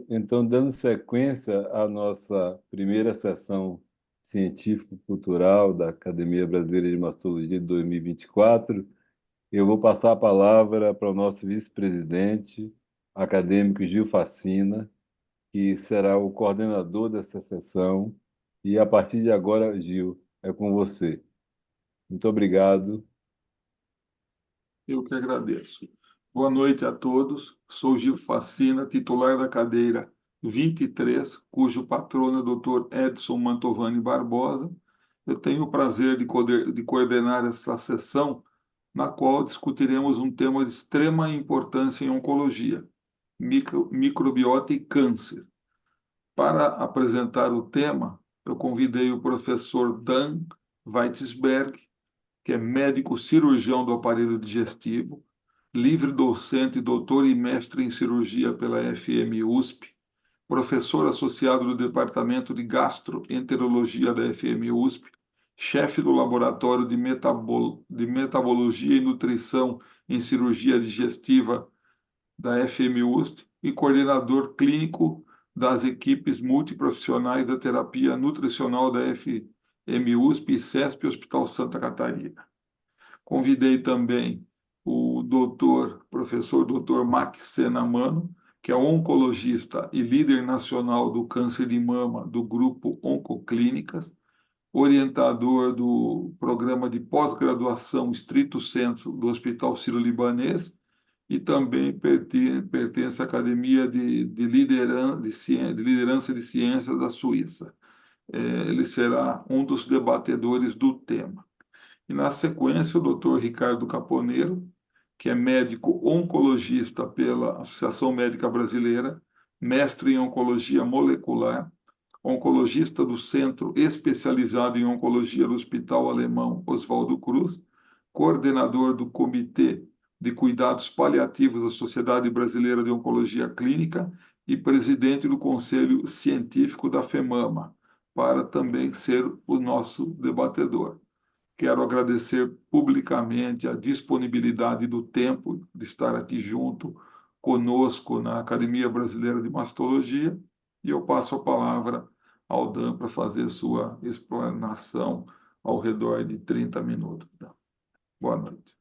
Então, dando sequência à nossa primeira sessão científico-cultural da Academia Brasileira de Mastologia de 2024, eu vou passar a palavra para o nosso vice-presidente, acadêmico Gil Facina, que será o coordenador dessa sessão. E a partir de agora, Gil, é com você. Muito obrigado. Eu que agradeço. Boa noite a todos. Sou Gil Facina, titular da cadeira 23, cujo patrono é o Dr. Edson Mantovani Barbosa. Eu tenho o prazer de coordenar esta sessão, na qual discutiremos um tema de extrema importância em oncologia, microbiota e câncer. Para apresentar o tema, eu convidei o professor Dan Weitzberg, que é médico cirurgião do aparelho digestivo, livre docente, doutor e mestre em cirurgia pela FMUSP, professor associado do Departamento de Gastroenterologia da FMUSP, chefe do Laboratório de Metabologia e Nutrição em Cirurgia Digestiva da FMUSP e coordenador clínico das equipes multiprofissionais da terapia nutricional da FMUSP e CESP Hospital Santa Catarina. Convidei também o professor doutor Max Senamano, que é oncologista e líder nacional do câncer de mama do grupo Oncoclínicas, orientador do programa de pós-graduação Estrito Sensu do Hospital Sírio-Libanês e também pertence à Academia de Liderança de Ciências da Suíça. Ele será um dos debatedores do tema. E, na sequência, o doutor Ricardo Caponeiro, que é médico oncologista pela Associação Médica Brasileira, mestre em oncologia molecular, oncologista do Centro Especializado em Oncologia do Hospital Alemão Oswaldo Cruz, coordenador do Comitê de Cuidados Paliativos da Sociedade Brasileira de Oncologia Clínica e presidente do Conselho Científico da FEMAMA, para também ser o nosso debatedor. Quero agradecer publicamente a disponibilidade do tempo de estar aqui junto conosco na Academia Brasileira de Mastologia e eu passo a palavra ao Dan para fazer sua explanação ao redor de 30 minutos. Boa noite.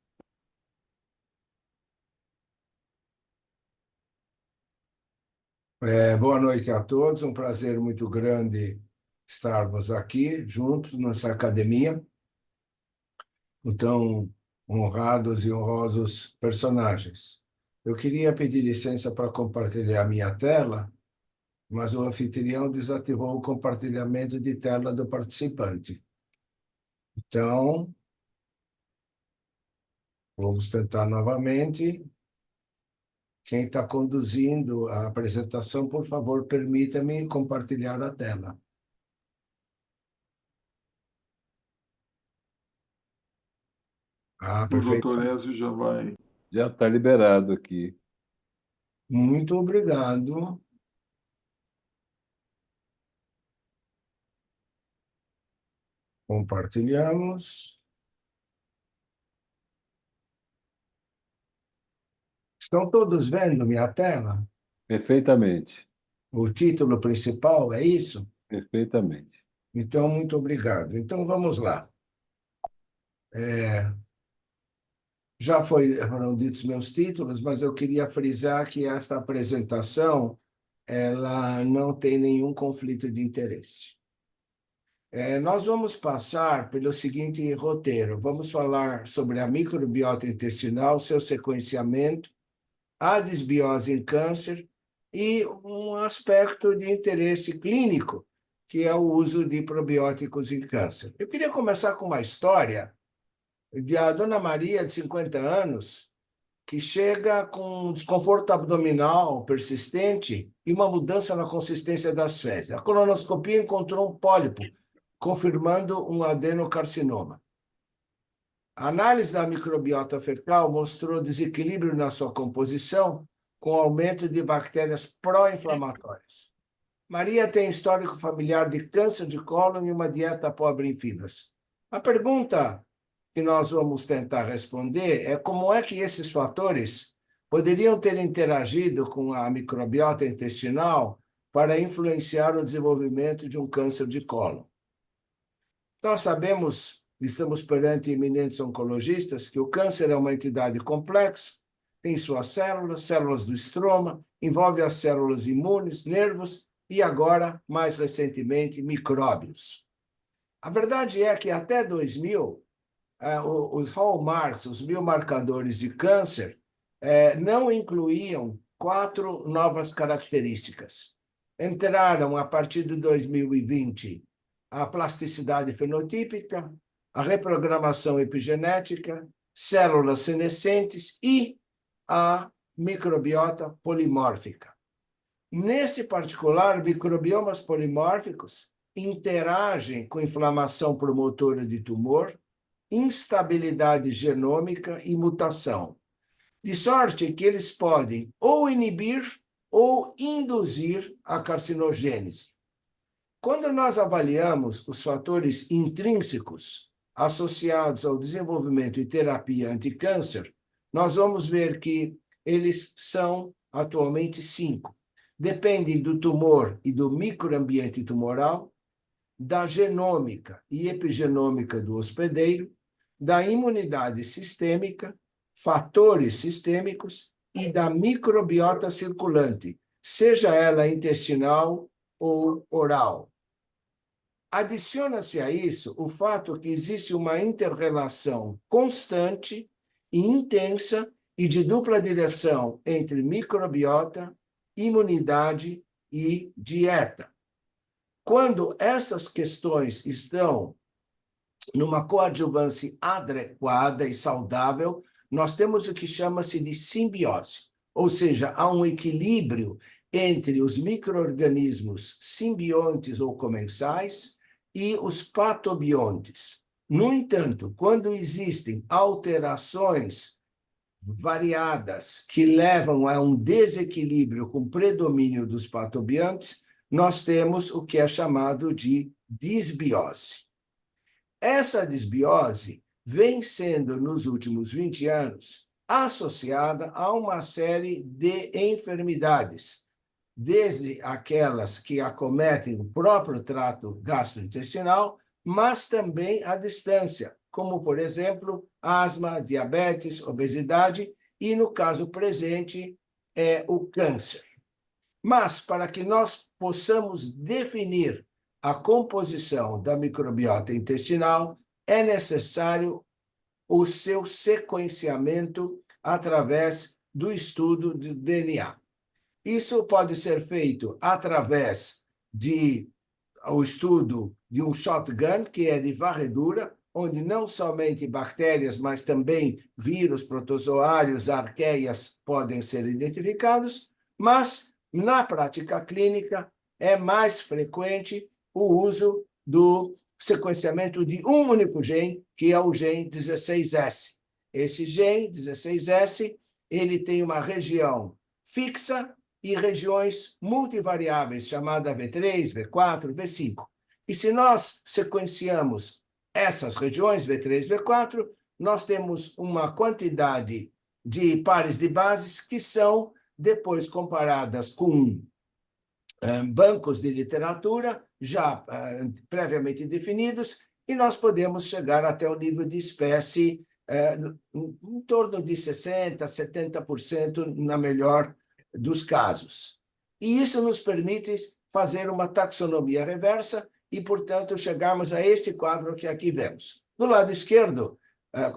Boa noite a todos, um prazer muito grande estarmos aqui juntos nessa academia, com tão honrados e honrosos personagens. Eu queria pedir licença para compartilhar minha tela, mas o anfitrião desativou o compartilhamento de tela do participante. Então, vamos tentar novamente. Quem está conduzindo a apresentação, por favor, permita-me compartilhar a tela. O Perfeito. doutor Ezio já vai. Já está liberado aqui. Muito obrigado. Compartilhamos. Estão todos vendo minha tela? Perfeitamente. O título principal é isso? Perfeitamente. Então, muito obrigado. Então, vamos lá. Já foram ditos meus títulos, mas eu queria frisar que esta apresentação ela não tem nenhum conflito de interesse. Nós vamos passar pelo seguinte roteiro. Vamos falar sobre a microbiota intestinal, seu sequenciamento, a desbiose em câncer e um aspecto de interesse clínico, que é o uso de probióticos em câncer. Eu queria começar com uma história de a dona Maria, de 50 anos, que chega com um desconforto abdominal persistente e uma mudança na consistência das fezes. A colonoscopia encontrou um pólipo, confirmando um adenocarcinoma. A análise da microbiota fecal mostrou desequilíbrio na sua composição, com aumento de bactérias pró-inflamatórias. Maria tem histórico familiar de câncer de cólon e uma dieta pobre em fibras. A pergunta que nós vamos tentar responder é como é que esses fatores poderiam ter interagido com a microbiota intestinal para influenciar o desenvolvimento de um câncer de cólon. Nós sabemos, estamos perante eminentes oncologistas, que o câncer é uma entidade complexa, tem suas células do estroma, envolve as células imunes, nervos e agora, mais recentemente, micróbios. A verdade é que até 2000, os hallmarks, os biomarcadores de câncer, não incluíam 4 novas características. Entraram, a partir de 2020, a plasticidade fenotípica, a reprogramação epigenética, células senescentes e a microbiota polimórfica. Nesse particular, microbiomas polimórficos interagem com inflamação promotora de tumor, instabilidade genômica e mutação, de sorte que eles podem ou inibir ou induzir a carcinogênese. Quando nós avaliamos os fatores intrínsecos associados ao desenvolvimento e terapia anticâncer, nós vamos ver que eles são atualmente 5. Dependem do tumor e do microambiente tumoral, da genômica e epigenômica do hospedeiro, da imunidade sistêmica, fatores sistêmicos e da microbiota circulante, seja ela intestinal ou oral. Adiciona-se a isso o fato que existe uma inter-relação constante e intensa e de dupla direção entre microbiota, imunidade e dieta. Quando essas questões estão numa coadjuvância adequada e saudável, nós temos o que chama-se de simbiose, ou seja, há um equilíbrio entre os micro-organismos simbiontes ou comensais e os patobiontes. No entanto, quando existem alterações variadas que levam a um desequilíbrio com predomínio dos patobiontes, nós temos o que é chamado de disbiose. Essa disbiose vem sendo, nos últimos 20 anos, associada a uma série de enfermidades, desde aquelas que acometem o próprio trato gastrointestinal, mas também à distância, como, por exemplo, asma, diabetes, obesidade e, no caso presente, o câncer. Mas, para que nós possamos definir a composição da microbiota intestinal, é necessário o seu sequenciamento através do estudo de DNA. Isso pode ser feito através do estudo de um shotgun, que é de varredura, onde não somente bactérias, mas também vírus, protozoários, arqueias podem ser identificados, mas, na prática clínica, é mais frequente o uso do sequenciamento de um único gene, que é o gene 16S. Esse gene 16S, ele tem uma região fixa e regiões multivariáveis, chamada V3, V4, V5. E se nós sequenciamos essas regiões, V3, V4, nós temos uma quantidade de pares de bases que são depois comparadas com bancos de literatura já previamente definidos, e nós podemos chegar até o nível de espécie em torno de 60%, 70% na melhor dos casos. E isso nos permite fazer uma taxonomia reversa e, portanto, chegarmos a esse quadro que aqui vemos. Do lado esquerdo,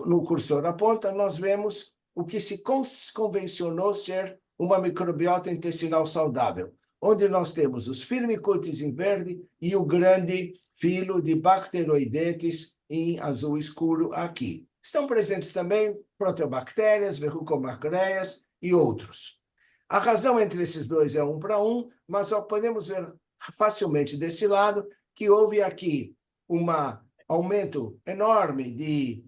no cursor na ponta, nós vemos o que se convencionou ser uma microbiota intestinal saudável, onde nós temos os firmicutes em verde e o grande filo de bacteroidetes em azul escuro aqui. Estão presentes também proteobactérias, verrucobactérias e outros. A razão entre esses dois é 1 para 1, mas só podemos ver facilmente desse lado que houve aqui um aumento enorme de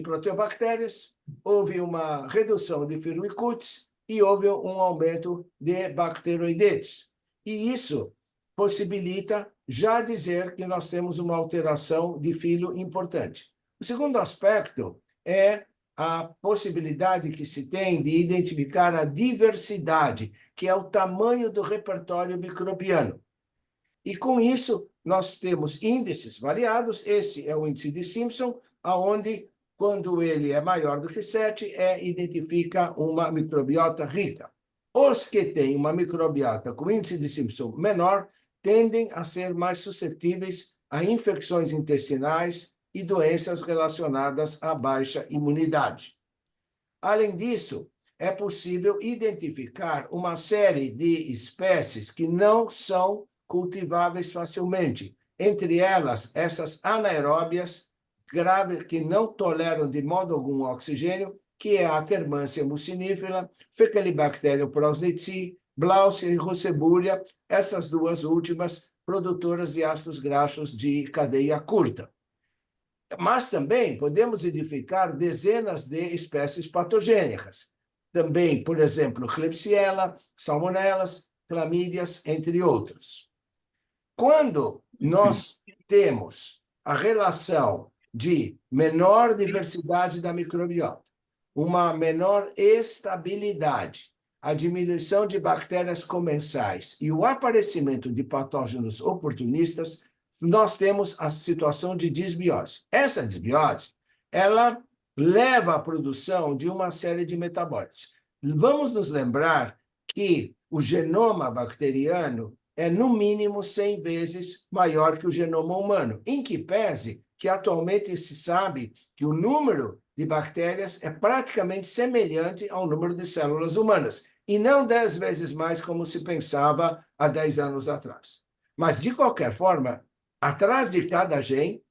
proteobactérias, houve uma redução de firmicutes e houve um aumento de bacteroidetes. E isso possibilita já dizer que nós temos uma alteração de filo importante. O segundo aspecto é a possibilidade que se tem de identificar a diversidade, que é o tamanho do repertório microbiano. E com isso, nós temos índices variados. Esse é o índice de Simpson, onde, quando ele é maior do que 7, identifica uma microbiota rica. Os que têm uma microbiota com índice de Simpson menor tendem a ser mais suscetíveis a infecções intestinais e doenças relacionadas à baixa imunidade. Além disso, é possível identificar uma série de espécies que não são cultiváveis facilmente. Entre elas, essas anaeróbias graves que não toleram de modo algum oxigênio, que é a Akkermansia mucinifera, Faecalibacterium prausnitzii, Blausia e Roseburia, essas duas últimas produtoras de ácidos graxos de cadeia curta. Mas também podemos identificar dezenas de espécies patogênicas. Também, por exemplo, Klebsiella, Salmonellas, Clamídias, entre outros. Quando nós temos a relação de menor diversidade da microbiota, uma menor estabilidade, a diminuição de bactérias comensais e o aparecimento de patógenos oportunistas, nós temos a situação de disbiose. Essa disbiose, ela leva à produção de uma série de metabólitos. Vamos nos lembrar que o genoma bacteriano é, no mínimo, 100 vezes maior que o genoma humano, em que pese que atualmente se sabe que o número de bactérias é praticamente semelhante ao número de células humanas, e não 10 vezes mais como se pensava há 10 anos atrás. Mas, de qualquer forma, atrás de cada gene,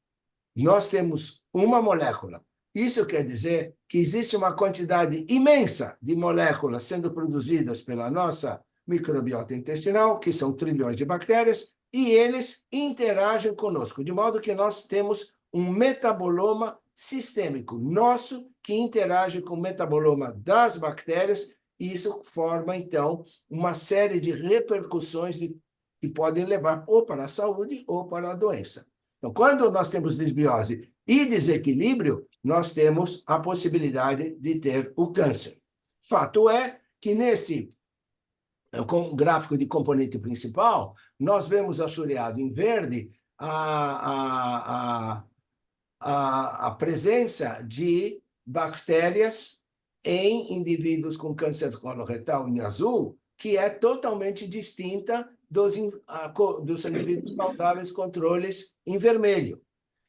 nós temos uma molécula. Isso quer dizer que existe uma quantidade imensa de moléculas sendo produzidas pela nossa microbiota intestinal, que são trilhões de bactérias, e eles interagem conosco, de modo que nós temos um metaboloma sistêmico nosso que interage com o metaboloma das bactérias, e isso forma, então, uma série de repercussões que podem levar ou para a saúde ou para a doença. Então, quando nós temos disbiose e desequilíbrio, nós temos a possibilidade de ter o câncer. Fato é que nesse gráfico de componente principal, nós vemos assoreado em verde a presença de bactérias em indivíduos com câncer coloretal em azul, que é totalmente distinta dos indivíduos saudáveis controles em vermelho.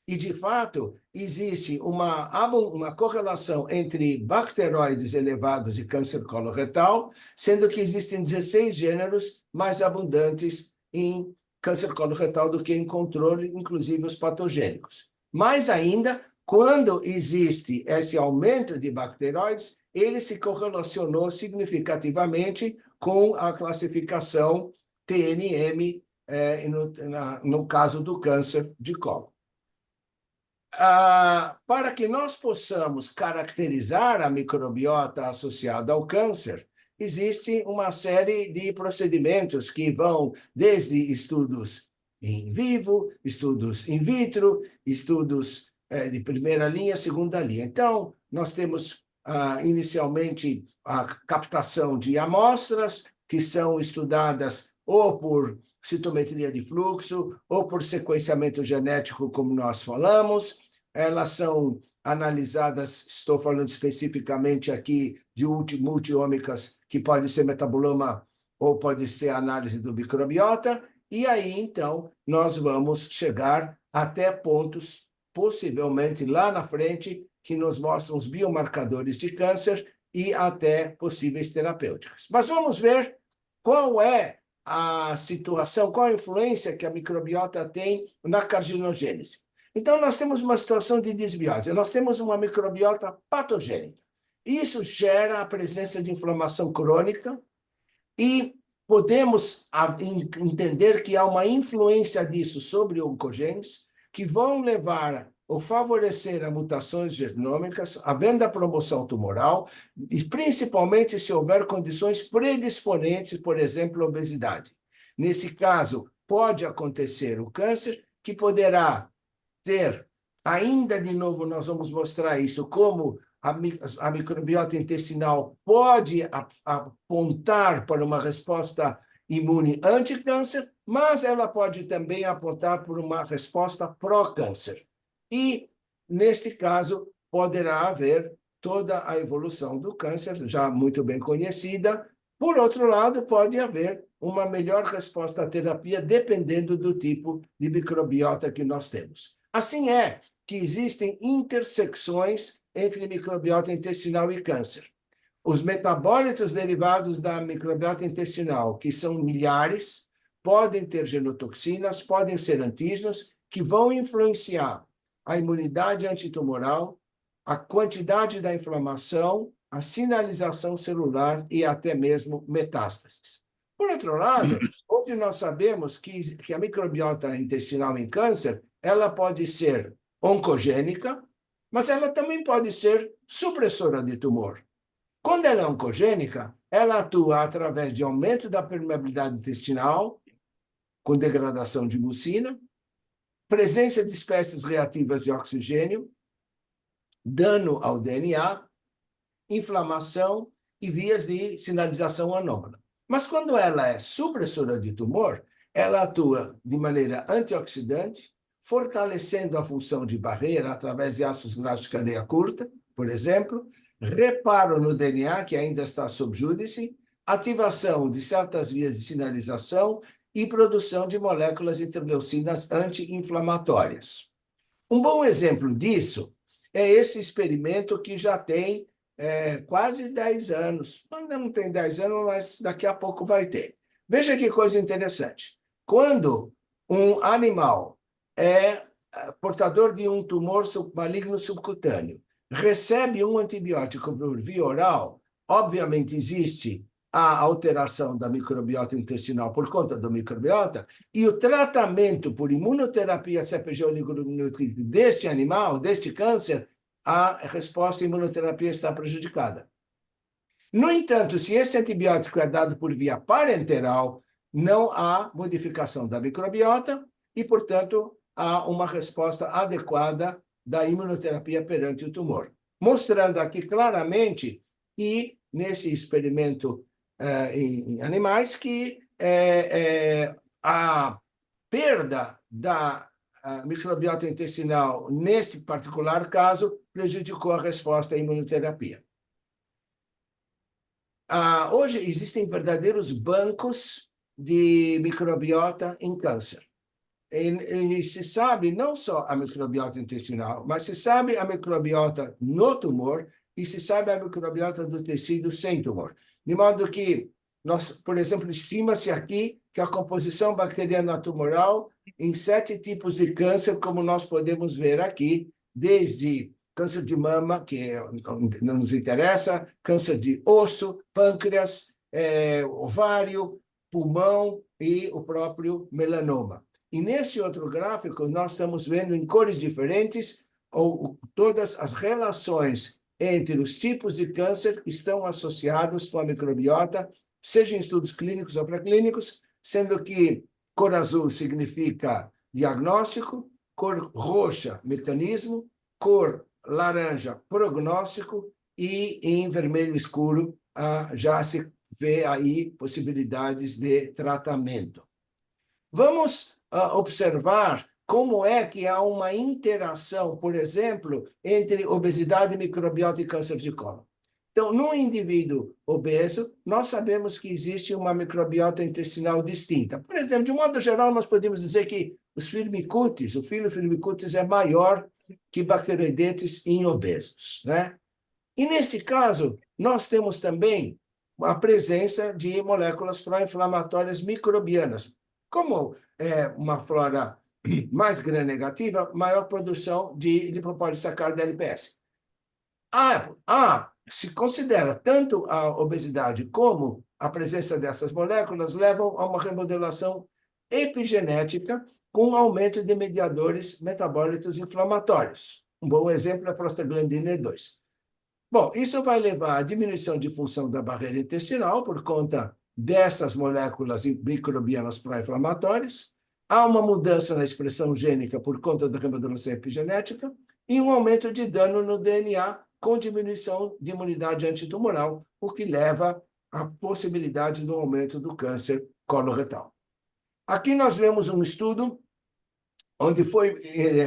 E, de fato, existe uma correlação entre bacteroides elevados e câncer coloretal, sendo que existem 16 gêneros mais abundantes em câncer coloretal do que em controle, inclusive os patogênicos. Mais ainda, quando existe esse aumento de bacteroides, ele se correlacionou significativamente com a classificação TNM, no caso do câncer de colo. Para que nós possamos caracterizar a microbiota associada ao câncer, existe uma série de procedimentos que vão desde estudos em vivo, estudos in vitro, estudos de primeira linha, segunda linha. Então, nós temos inicialmente a captação de amostras, que são estudadas ou por citometria de fluxo, ou por sequenciamento genético, como nós falamos. Elas são analisadas, estou falando especificamente aqui de multiômicas, que pode ser metaboloma ou pode ser análise do microbiota, e aí, então, nós vamos chegar até pontos, possivelmente lá na frente, que nos mostram os biomarcadores de câncer e até possíveis terapêuticas. Mas vamos ver qual é a situação, qual a influência que a microbiota tem na carcinogênese. Então, nós temos uma situação de disbiose, nós temos uma microbiota patogênica. Isso gera a presença de inflamação crônica e podemos entender que há uma influência disso sobre oncogenes que vão levar ou favorecer a mutações genômicas, havendo a promoção tumoral, e principalmente se houver condições predisponentes, por exemplo, obesidade. Nesse caso, pode acontecer o câncer, que poderá ter, ainda de novo, nós vamos mostrar isso, como a microbiota intestinal pode apontar para uma resposta imune anti-câncer, mas ela pode também apontar para uma resposta pró-câncer. E, nesse caso, poderá haver toda a evolução do câncer, já muito bem conhecida. Por outro lado, pode haver uma melhor resposta à terapia, dependendo do tipo de microbiota que nós temos. Assim é que existem intersecções entre microbiota intestinal e câncer. Os metabólitos derivados da microbiota intestinal, que são milhares, podem ter genotoxinas, podem ser antígenos, que vão influenciar a imunidade antitumoral, a quantidade da inflamação, a sinalização celular e até mesmo metástases. Por outro lado, hoje nós sabemos que a microbiota intestinal em câncer, ela pode ser oncogênica, mas ela também pode ser supressora de tumor. Quando ela é oncogênica, ela atua através de aumento da permeabilidade intestinal, com degradação de mucina, presença de espécies reativas de oxigênio, dano ao DNA, inflamação e vias de sinalização anômala. Mas quando ela é supressora de tumor, ela atua de maneira antioxidante, fortalecendo a função de barreira através de ácidos graxos de cadeia curta, por exemplo, reparo no DNA, que ainda está sob júdice, ativação de certas vias de sinalização e produção de moléculas interleucinas anti-inflamatórias. Um bom exemplo disso é esse experimento que já tem quase 10 anos. Ainda não tem 10 anos, mas daqui a pouco vai ter. Veja que coisa interessante. Quando um animal é portador de um tumor maligno subcutâneo, recebe um antibiótico por via oral, obviamente existe a alteração da microbiota intestinal por conta do microbiota, e o tratamento por imunoterapia CpG oligonucleotídeo deste animal, deste câncer, a resposta à imunoterapia está prejudicada. No entanto, se esse antibiótico é dado por via parenteral, não há modificação da microbiota e, portanto, há uma resposta adequada da imunoterapia perante o tumor. Mostrando aqui claramente que, nesse experimento em animais, que a perda da microbiota intestinal, nesse particular caso, prejudicou a resposta à imunoterapia. Hoje existem verdadeiros bancos de microbiota em câncer. E se sabe não só a microbiota intestinal, mas se sabe a microbiota no tumor e se sabe a microbiota do tecido sem tumor. De modo que, por exemplo, estima-se aqui que a composição bacteriana tumoral em 7 tipos de câncer, como nós podemos ver aqui, desde câncer de mama, que não nos interessa, câncer de osso, pâncreas, ovário, pulmão e o próprio melanoma. E nesse outro gráfico, nós estamos vendo em cores diferentes todas as relações entre os tipos de câncer que estão associados com a microbiota, seja em estudos clínicos ou pré-clínicos, sendo que cor azul significa diagnóstico, cor roxa, mecanismo, cor laranja, prognóstico, e em vermelho escuro já se vê aí possibilidades de tratamento. Vamos observar como é que há uma interação, por exemplo, entre obesidade, microbiota e câncer de cólon. Então, no indivíduo obeso, nós sabemos que existe uma microbiota intestinal distinta. Por exemplo, de um modo geral, nós podemos dizer que o filo Firmicutes é maior que bacteroidetes em obesos, né? E, nesse caso, nós temos também a presença de moléculas pró-inflamatórias microbianas. Como é uma flora mais gram-negativa, maior produção de lipopolissaccárido LPS. Se considera tanto a obesidade como a presença dessas moléculas levam a uma remodelação epigenética com aumento de mediadores metabólitos inflamatórios. Um bom exemplo é a prostaglandina E2. Bom, isso vai levar à diminuição de função da barreira intestinal por conta dessas moléculas microbianas pró-inflamatórias. Há uma mudança na expressão gênica por conta da remodelação epigenética e um aumento de dano no DNA com diminuição de imunidade antitumoral, o que leva à possibilidade do aumento do câncer coloretal. Aqui nós vemos um estudo onde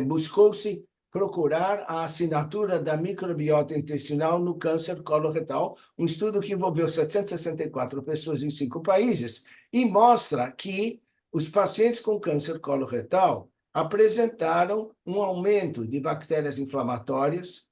buscou-se procurar a assinatura da microbiota intestinal no câncer coloretal, um estudo que envolveu 764 pessoas em 5 países, e mostra que os pacientes com câncer coloretal apresentaram um aumento de bactérias inflamatórias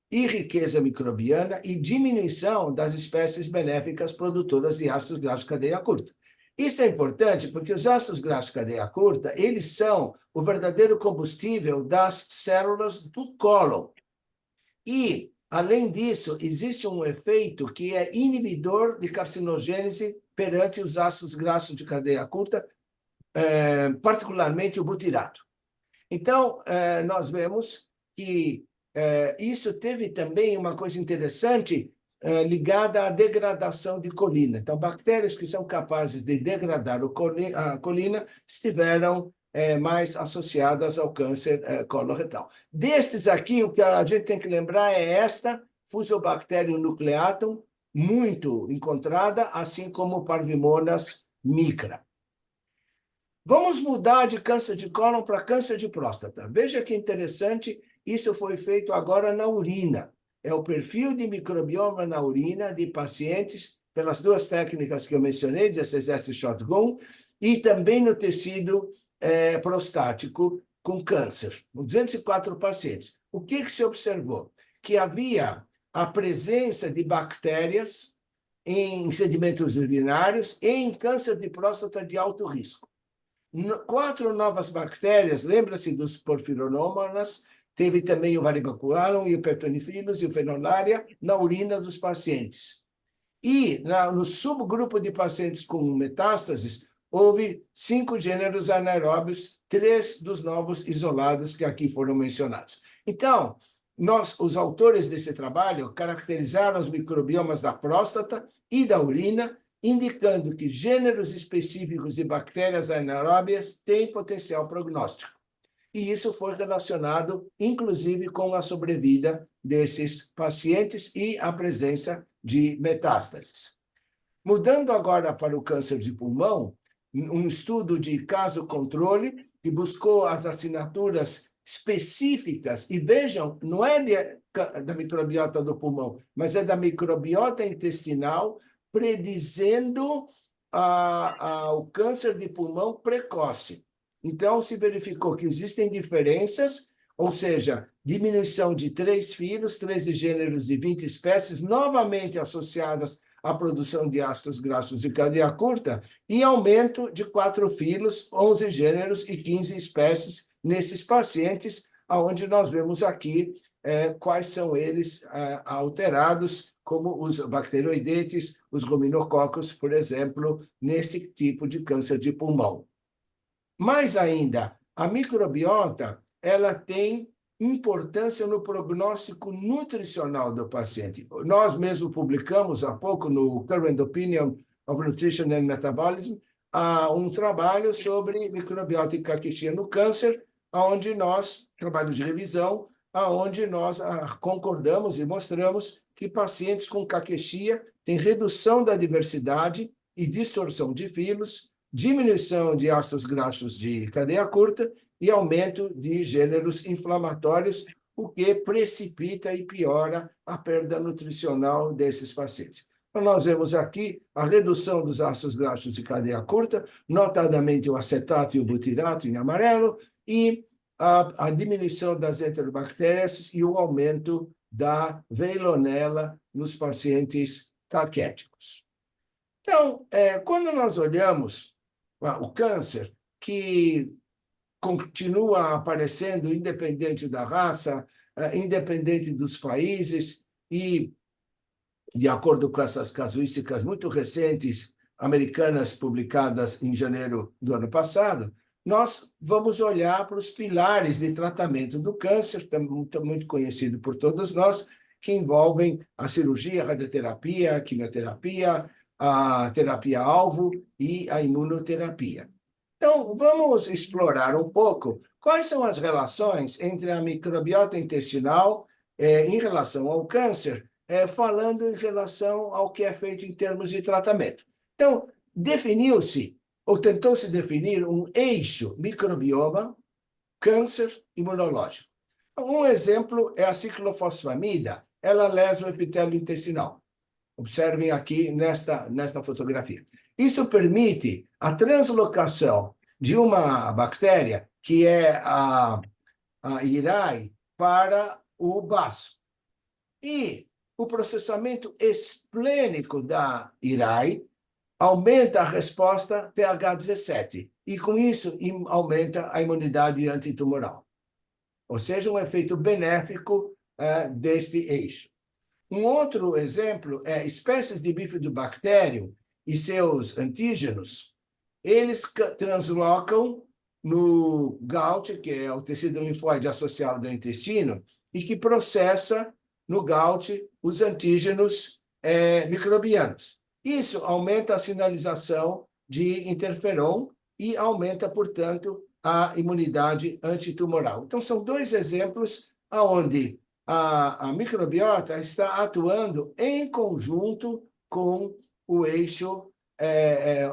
e riqueza microbiana e diminuição das espécies benéficas produtoras de ácidos graxos de cadeia curta. Isso é importante porque os ácidos graxos de cadeia curta, eles são o verdadeiro combustível das células do cólon. E, além disso, existe um efeito que é inibidor de carcinogênese perante os ácidos graxos de cadeia curta, particularmente o butirato. Então, nós vemos que isso teve também uma coisa interessante ligada à degradação de colina. Então, bactérias que são capazes de degradar a colina estiveram mais associadas ao câncer coloretal. Destes aqui, o que a gente tem que lembrar é esta Fusobacterium nucleatum, muito encontrada, assim como Parvimonas micra. Vamos mudar de câncer de cólon para câncer de próstata. Veja que interessante, isso foi feito agora na urina. É o perfil de microbioma na urina de pacientes, pelas 2 técnicas que eu mencionei, 16S shotgun, e também no tecido prostático com câncer, com 204 pacientes. O que se observou? Que havia a presença de bactérias em sedimentos urinários e em câncer de próstata de alto risco. 4 novas bactérias, lembra-se dos porfironomonas, teve também o varibaculum e o Peptonifilus e o Phenolaria na urina dos pacientes. E no subgrupo de pacientes com metástases, houve 5 gêneros anaeróbios, 3 dos novos isolados que aqui foram mencionados. Então, os autores desse trabalho caracterizaram os microbiomas da próstata e da urina, indicando que gêneros específicos de bactérias anaeróbias têm potencial prognóstico. E isso foi relacionado, inclusive, com a sobrevida desses pacientes e a presença de metástases. Mudando agora para o câncer de pulmão, um estudo de caso-controle que buscou as assinaturas específicas, e vejam, não é da microbiota do pulmão, mas é da microbiota intestinal, predizendo o câncer de pulmão precoce. Então, se verificou que existem diferenças, ou seja, diminuição de 3 filhos, 13 gêneros e 20 espécies, novamente associadas à produção de ácidos graxos de cadeia curta, e aumento de 4 filhos, 11 gêneros e 15 espécies nesses pacientes, onde nós vemos aqui quais são eles alterados, como os bacteroidetes, os gominococos, por exemplo, nesse tipo de câncer de pulmão. Mais ainda, a microbiota, ela tem importância no prognóstico nutricional do paciente. Nós mesmo publicamos há pouco no Current Opinion of Nutrition and Metabolism um trabalho sobre microbiota e caquexia no câncer, trabalho de revisão, onde nós concordamos e mostramos que pacientes com caquexia têm redução da diversidade e distorção de filos, diminuição de ácidos graxos de cadeia curta e aumento de gêneros inflamatórios, o que precipita e piora a perda nutricional desses pacientes. Então, nós vemos aqui a redução dos ácidos graxos de cadeia curta, notadamente o acetato e o butirato em amarelo, e a diminuição das enterobactérias e o aumento da veilonela nos pacientes caquéticos. Então, quando nós olhamos o câncer, que continua aparecendo independente da raça, independente dos países, e, de acordo com essas casuísticas muito recentes, americanas, publicadas em janeiro do ano passado, nós vamos olhar para os pilares de tratamento do câncer, muito conhecido por todos nós, que envolvem a cirurgia, a radioterapia, a quimioterapia, a terapia-alvo e a imunoterapia. Então, vamos explorar um pouco quais são as relações entre a microbiota intestinal em relação ao câncer, falando em relação ao que é feito em termos de tratamento. Então, definiu-se, ou tentou-se definir, um eixo microbioma, câncer, imunológico. Um exemplo é a ciclofosfamida, ela lesa o epitélio intestinal. Observem aqui nesta fotografia. Isso permite a translocação de uma bactéria, que é a IRAI, para o baço. E o processamento esplênico da IRAI aumenta a resposta TH17, e com isso aumenta a imunidade antitumoral. Ou seja, um efeito benéfico deste eixo. Um outro exemplo é espécies de bifidobactério e seus antígenos. Eles translocam no GALT, que é o tecido linfóide associado ao intestino, e que processa no GALT os antígenos microbianos. Isso aumenta a sinalização de interferon e aumenta, portanto, a imunidade antitumoral. Então, são dois exemplos onde a microbiota está atuando em conjunto com o eixo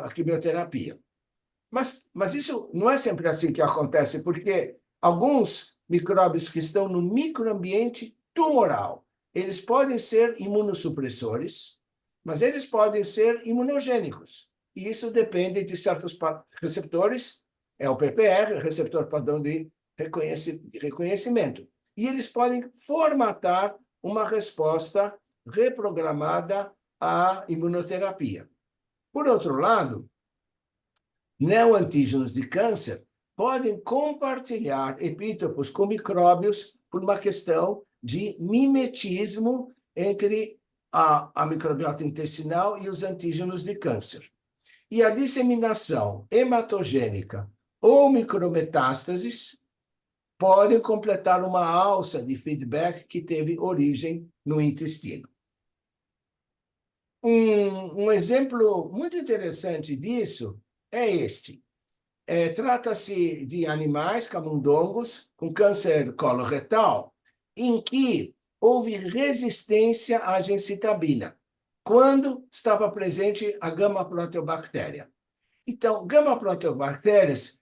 a quimioterapia. Mas isso não é sempre assim que acontece, porque alguns micróbios que estão no microambiente tumoral, eles podem ser imunossupressores, mas eles podem ser imunogênicos. E isso depende de certos receptores, é o PPR, receptor padrão de reconhecimento. E eles podem formatar uma resposta reprogramada à imunoterapia. Por outro lado, neoantígenos de câncer podem compartilhar epítopos com micróbios por uma questão de mimetismo entre a microbiota intestinal e os antígenos de câncer. E a disseminação hematogênica ou micrometástases podem completar uma alça de feedback que teve origem no intestino. Um exemplo muito interessante disso é este. Trata-se de animais, camundongos, com câncer coloretal, em que houve resistência à gencitabina, quando estava presente a gama-proteobactéria. Então, gama-proteobactérias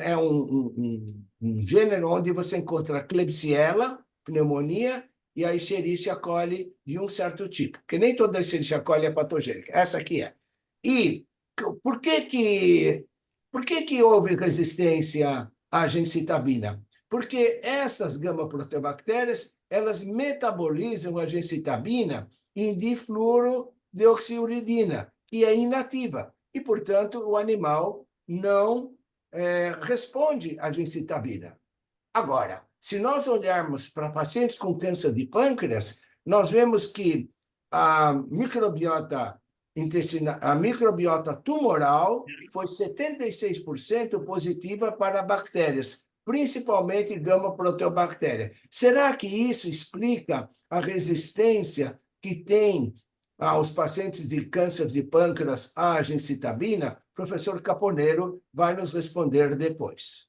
é um gênero onde você encontra Klebsiella, pneumonia, e a Escherichia coli de um certo tipo, porque nem toda a Escherichia coli é patogênica, essa aqui é. E por que houve resistência à gencitabina? Porque essas gama-proteobactérias, elas metabolizam a gencitabina em difluorodeoxiuridina, que é inativa. E, portanto, o animal não responde à gencitabina. Agora, se nós olharmos para pacientes com câncer de pâncreas, nós vemos que a microbiota intestinal, a microbiota tumoral foi 76% positiva para bactérias, principalmente gama-proteobactéria. Será que isso explica a resistência que tem aos pacientes de câncer de pâncreas à gencitabina? O professor Caponero vai nos responder depois.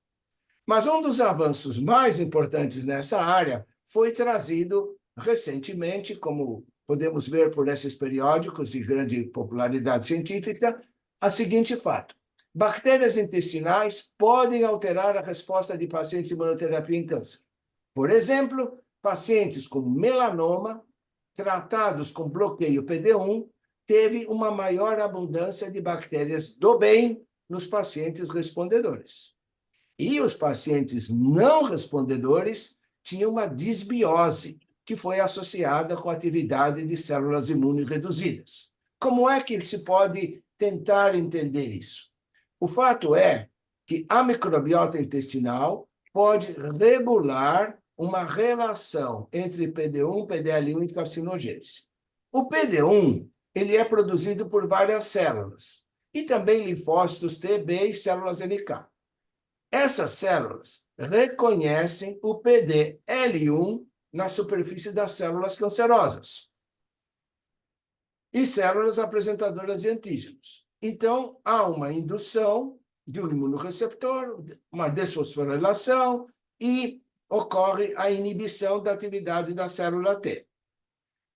Mas um dos avanços mais importantes nessa área foi trazido recentemente, como podemos ver por esses periódicos de grande popularidade científica, a seguinte fato: bactérias intestinais podem alterar a resposta de pacientes de imunoterapia em câncer. Por exemplo, pacientes com melanoma tratados com bloqueio PD-1 teve uma maior abundância de bactérias do bem nos pacientes respondedores. E os pacientes não respondedores tinham uma disbiose, que foi associada com a atividade de células imunoreduzidas. Como é que se pode tentar entender isso? O fato é que a microbiota intestinal pode regular uma relação entre PD-1, PDL1 e carcinogênese. O PD-1 ele é produzido por várias células, e também linfócitos T, B e células NK. Essas células reconhecem o PDL1 na superfície das células cancerosas e células apresentadoras de antígenos. Então, há uma indução de um imunorreceptor, uma desfosforilação, e ocorre a inibição da atividade da célula T.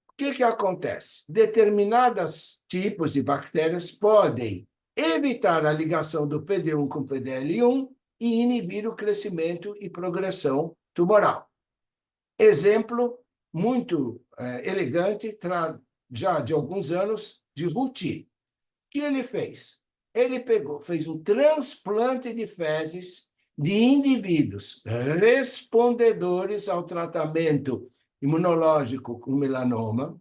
O que acontece? Determinados tipos de bactérias podem evitar a ligação do PD1 com PDL1 e inibir o crescimento e progressão tumoral. Exemplo muito elegante, já de alguns anos, de Ruti. O que ele fez? Ele fez um transplante de fezes de indivíduos respondedores ao tratamento imunológico com melanoma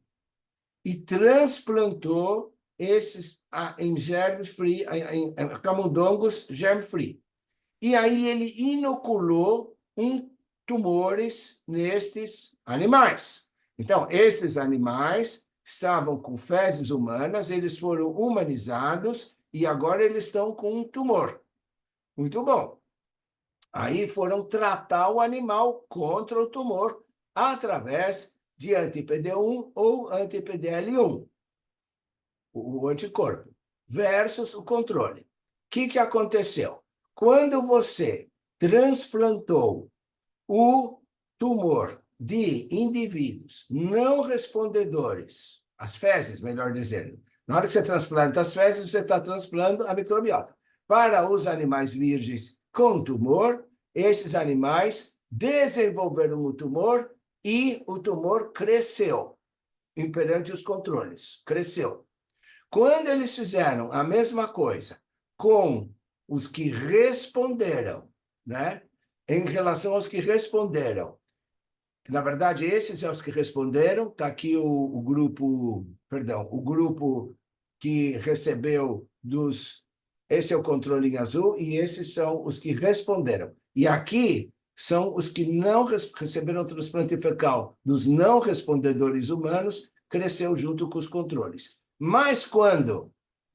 e transplantou esses em germe-free, em camundongos germe-free. E aí ele inoculou tumores nestes animais. Então, esses animais estavam com fezes humanas, eles foram humanizados e agora eles estão com um tumor. Muito bom. Aí foram tratar o animal contra o tumor através de anti-PD1 ou anti-PDL1, o anticorpo, versus o controle. O que aconteceu? Quando você transplantou o tumor de indivíduos não respondedores, as fezes, melhor dizendo, na hora que você transplanta as fezes, você está transplantando a microbiota. Para os animais virgens com tumor, esses animais desenvolveram o tumor e o tumor cresceu, perante os controles, cresceu. Quando eles fizeram a mesma coisa com os que responderam, né? Em relação aos que responderam, na verdade, esses são os que responderam, está aqui o grupo que recebeu esse é o controle em azul, e esses são os que responderam. E aqui são os que não receberam transplante fecal dos não respondedores humanos, cresceu junto com os controles. Mas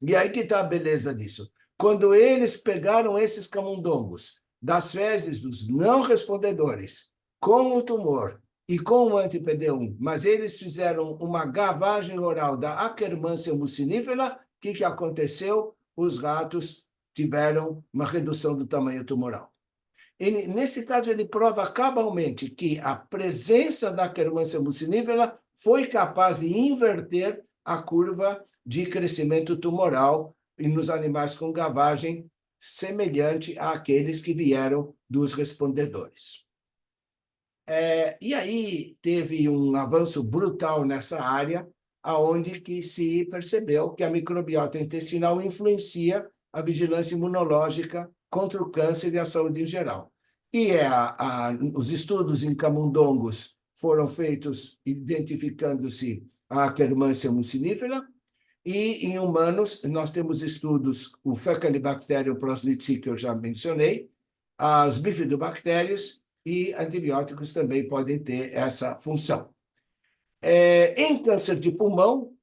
e aí que está a beleza disso, quando eles pegaram esses camundongos das fezes dos não respondedores com o tumor e com o anti-PD1, mas eles fizeram uma gavagem oral da Akkermansia mucinifera, o que aconteceu? Os ratos tiveram uma redução do tamanho tumoral. E, nesse caso, ele prova cabalmente que a presença da Akkermansia mucinifera foi capaz de inverter a curva de crescimento tumoral nos animais com gavagem semelhante àqueles que vieram dos respondedores. E aí teve um avanço brutal nessa área, aonde que se percebeu que a microbiota intestinal influencia a vigilância imunológica contra o câncer e a saúde em geral. E os estudos em camundongos foram feitos identificando-se a Akkermansia mucinifera, e em humanos nós temos estudos, o Faecalibacterium prosnitzii, que eu já mencionei, as bifidobactérias, e antibióticos também podem ter essa função. Em câncer de pulmão,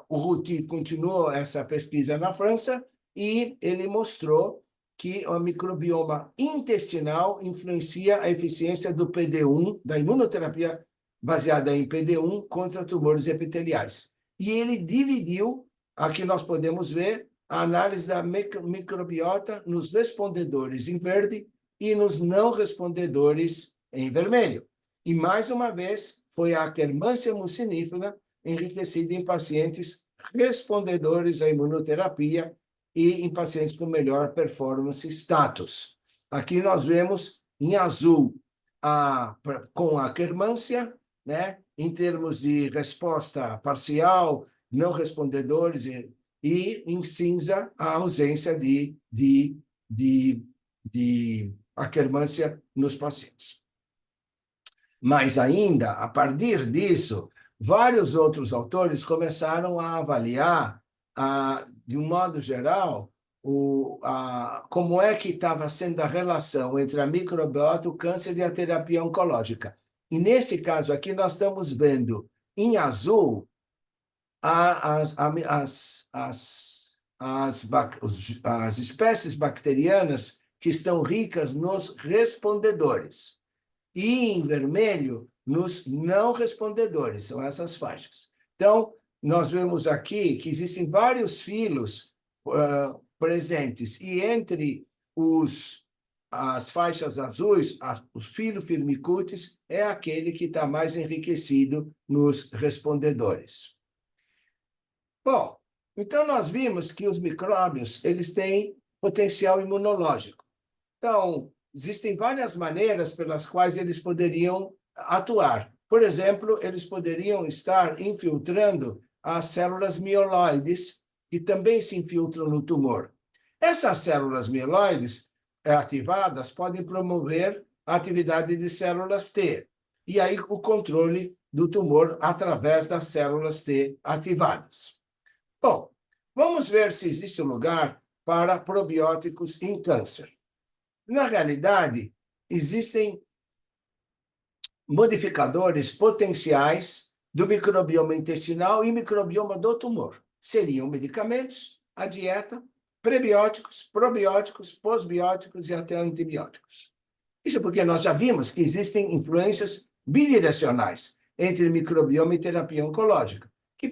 o Ruti continuou essa pesquisa na França e ele mostrou que o microbioma intestinal influencia a eficiência do PD1, da imunoterapia baseada em PD1 contra tumores epiteliais. E ele dividiu, aqui nós podemos ver, a análise da microbiota nos respondedores em verde e nos não respondedores em vermelho. E, mais uma vez, foi a Akkermansia mucinifera enriquecida em pacientes respondedores à imunoterapia e em pacientes com melhor performance status. Aqui nós vemos em azul com a Akkermansia, né, em termos de resposta parcial, não respondedores, e em cinza a ausência de Akkermansia nos pacientes. Mas ainda, a partir disso, vários outros autores começaram a avaliar, de um modo geral, como é que estava sendo a relação entre a microbiota, o câncer e a terapia oncológica. E nesse caso aqui nós estamos vendo em azul as espécies bacterianas que estão ricas nos respondedores. E em vermelho, nos não respondedores, são essas faixas. Então, nós vemos aqui que existem vários filos presentes, e entre os as faixas azuis, o filo firmicutes, é aquele que está mais enriquecido nos respondedores. Bom, então nós vimos que os micróbios eles têm potencial imunológico. Então, existem várias maneiras pelas quais eles poderiam atuar. Por exemplo, eles poderiam estar infiltrando as células mieloides, que também se infiltram no tumor. Essas células mieloides ativadas podem promover a atividade de células T, e aí o controle do tumor através das células T ativadas. Bom, vamos ver se existe lugar para probióticos em câncer. Na realidade, existem modificadores potenciais do microbioma intestinal e microbioma do tumor. Seriam medicamentos, a dieta, prebióticos, probióticos, pós-bióticos e até antibióticos. Isso porque nós já vimos que existem influências bidirecionais entre microbioma e terapia oncológica, que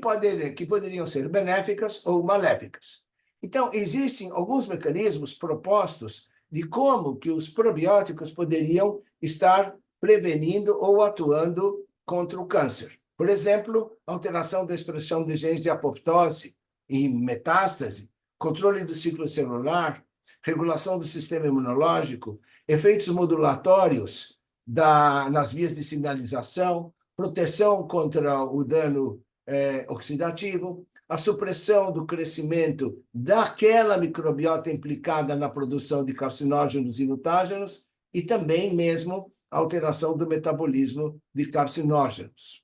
poderiam ser benéficas ou maléficas. Então, existem alguns mecanismos propostos de como que os probióticos poderiam estar prevenindo ou atuando contra o câncer. Por exemplo, alteração da expressão de genes de apoptose e metástase, controle do ciclo celular, regulação do sistema imunológico, efeitos modulatórios nas vias de sinalização, proteção contra o dano oxidativo, a supressão do crescimento daquela microbiota implicada na produção de carcinógenos e mutágenos e também mesmo a alteração do metabolismo de carcinógenos.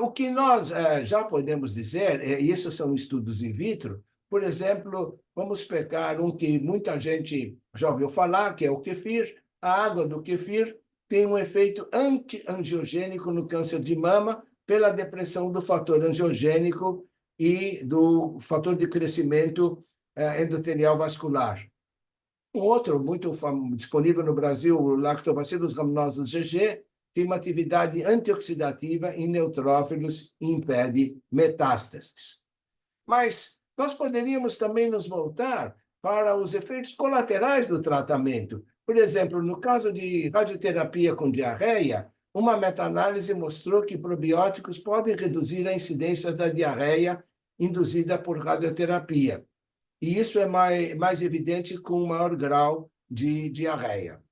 O que nós já podemos dizer, e isso são estudos in vitro, por exemplo, vamos pegar um que muita gente já ouviu falar, que é o kefir. A água do kefir tem um efeito anti-angiogênico no câncer de mama pela depressão do fator angiogênico e do fator de crescimento endotelial vascular. Um outro muito disponível no Brasil, o Lactobacillus rhamnosus GG, tem uma atividade antioxidativa em neutrófilos e impede metástases. Mas nós poderíamos também nos voltar para os efeitos colaterais do tratamento. Por exemplo, no caso de radioterapia com diarreia, uma meta-análise mostrou que probióticos podem reduzir a incidência da diarreia induzida por radioterapia. E isso é mais evidente com maior grau de diarreia.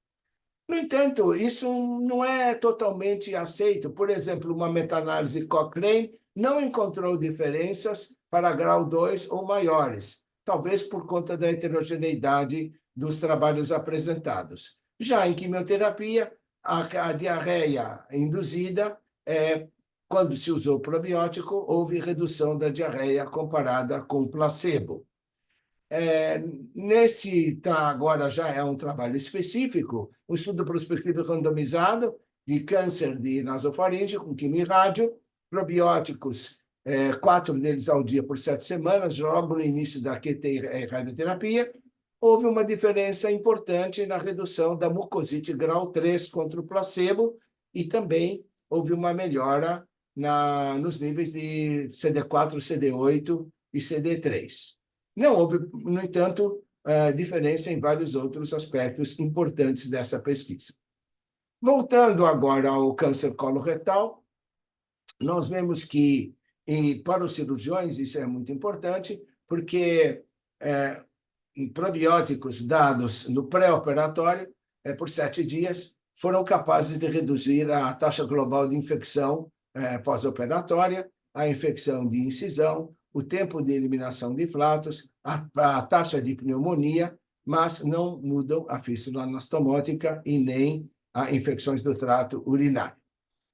No entanto, isso não é totalmente aceito. Por exemplo, uma meta-análise Cochrane não encontrou diferenças para grau 2 ou maiores, talvez por conta da heterogeneidade dos trabalhos apresentados. Já em quimioterapia, a diarreia induzida, quando se usou probiótico, houve redução da diarreia comparada com placebo. Agora já é um trabalho específico, um estudo prospectivo randomizado de câncer de nasofaringe com quimio-rádio, probióticos, 4 deles ao dia por 7 semanas, logo no início da QT radioterapia, houve uma diferença importante na redução da mucosite grau 3 contra o placebo e também houve uma melhora nos níveis de CD4, CD8 e CD3. Não houve, no entanto, diferença em vários outros aspectos importantes dessa pesquisa. Voltando agora ao câncer coloretal, nós vemos que, para os cirurgiões, isso é muito importante, porque probióticos dados no pré-operatório, por 7 dias, foram capazes de reduzir a taxa global de infecção pós-operatória, a infecção de incisão, o tempo de eliminação de flatos, a taxa de pneumonia, mas não mudam a fístula anastomótica e nem as infecções do trato urinário.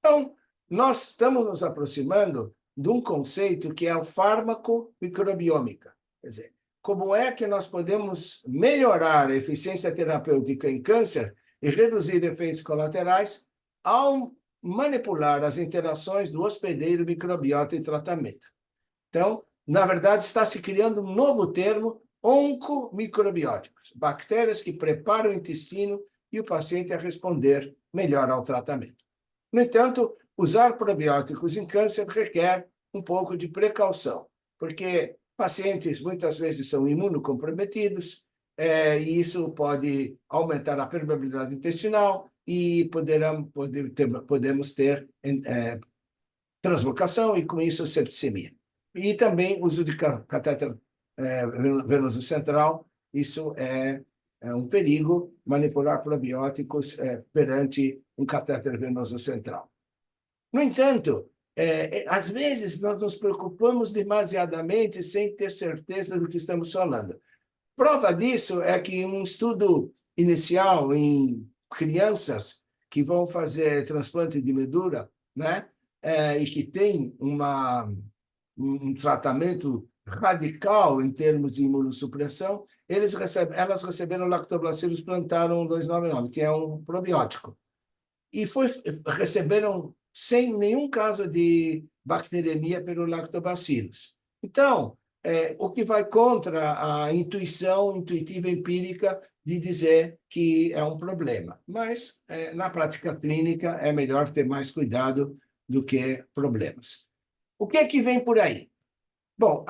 Então, nós estamos nos aproximando de um conceito que é o fármaco microbiômica. Quer dizer, como é que nós podemos melhorar a eficiência terapêutica em câncer e reduzir efeitos colaterais ao manipular as interações do hospedeiro, microbiota e tratamento. Então, na verdade, está se criando um novo termo, oncomicrobióticos, bactérias que preparam o intestino e o paciente a responder melhor ao tratamento. No entanto, usar probióticos em câncer requer um pouco de precaução, porque pacientes muitas vezes são imunocomprometidos, e isso pode aumentar a permeabilidade intestinal e podemos ter translocação e, com isso, septicemia. E também uso de catéter venoso central, isso é um perigo, manipular probióticos perante um catéter venoso central. No entanto, às vezes nós nos preocupamos demasiadamente sem ter certeza do que estamos falando. Prova disso é que um estudo inicial em crianças que vão fazer transplante de medula, né, e que tem um tratamento radical em termos de imunossupressão, elas receberam Lactobacillus plantarum 299, que é um probiótico. E receberam sem nenhum caso de bacteremia pelo Lactobacillus. Então, o que vai contra a intuição intuitiva empírica de dizer que é um problema. Mas, na prática clínica, é melhor ter mais cuidado do que problemas. O que é que vem por aí? Bom,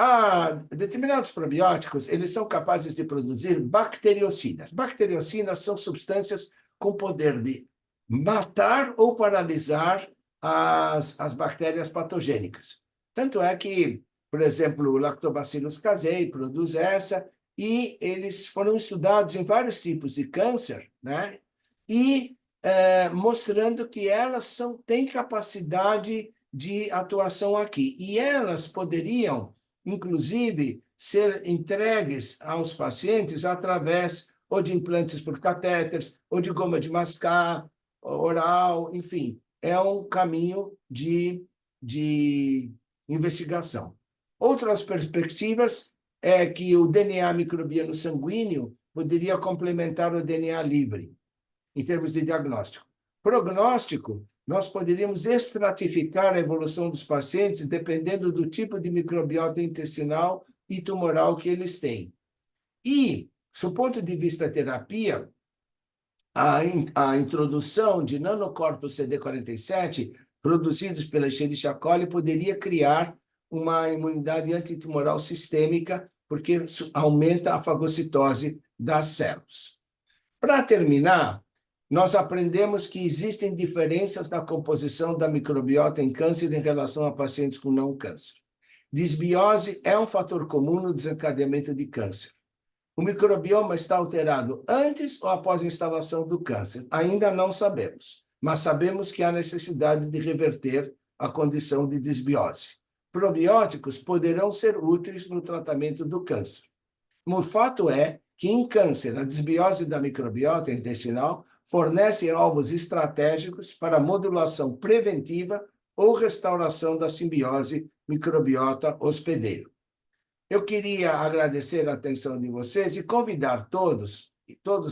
determinados probióticos, eles são capazes de produzir bacteriocinas. Bacteriocinas são substâncias com poder de matar ou paralisar as bactérias patogênicas. Tanto é que, por exemplo, o Lactobacillus casei produz essa, e eles foram estudados em vários tipos de câncer, né? E mostrando que elas têm capacidade de atuação aqui. E elas poderiam, inclusive, ser entregues aos pacientes através ou de implantes por catéteres, ou de goma de mascar, oral, enfim. É um caminho de investigação. Outras perspectivas é que o DNA microbiano sanguíneo poderia complementar o DNA livre, em termos de diagnóstico. Prognóstico, nós poderíamos estratificar a evolução dos pacientes dependendo do tipo de microbiota intestinal e tumoral que eles têm. E, do ponto de vista terapia, a introdução de nanocorpos CD47 produzidos pela Escherichia coli poderia criar uma imunidade antitumoral sistêmica, porque aumenta a fagocitose das células. Para terminar, nós aprendemos que existem diferenças na composição da microbiota em câncer em relação a pacientes com não câncer. Disbiose é um fator comum no desencadeamento de câncer. O microbioma está alterado antes ou após a instalação do câncer? Ainda não sabemos, mas sabemos que há necessidade de reverter a condição de disbiose. Probióticos poderão ser úteis no tratamento do câncer. O fato é que, em câncer, a disbiose da microbiota intestinal fornece alvos estratégicos para modulação preventiva ou restauração da simbiose microbiota hospedeiro. Eu queria agradecer a atenção de vocês e convidar todos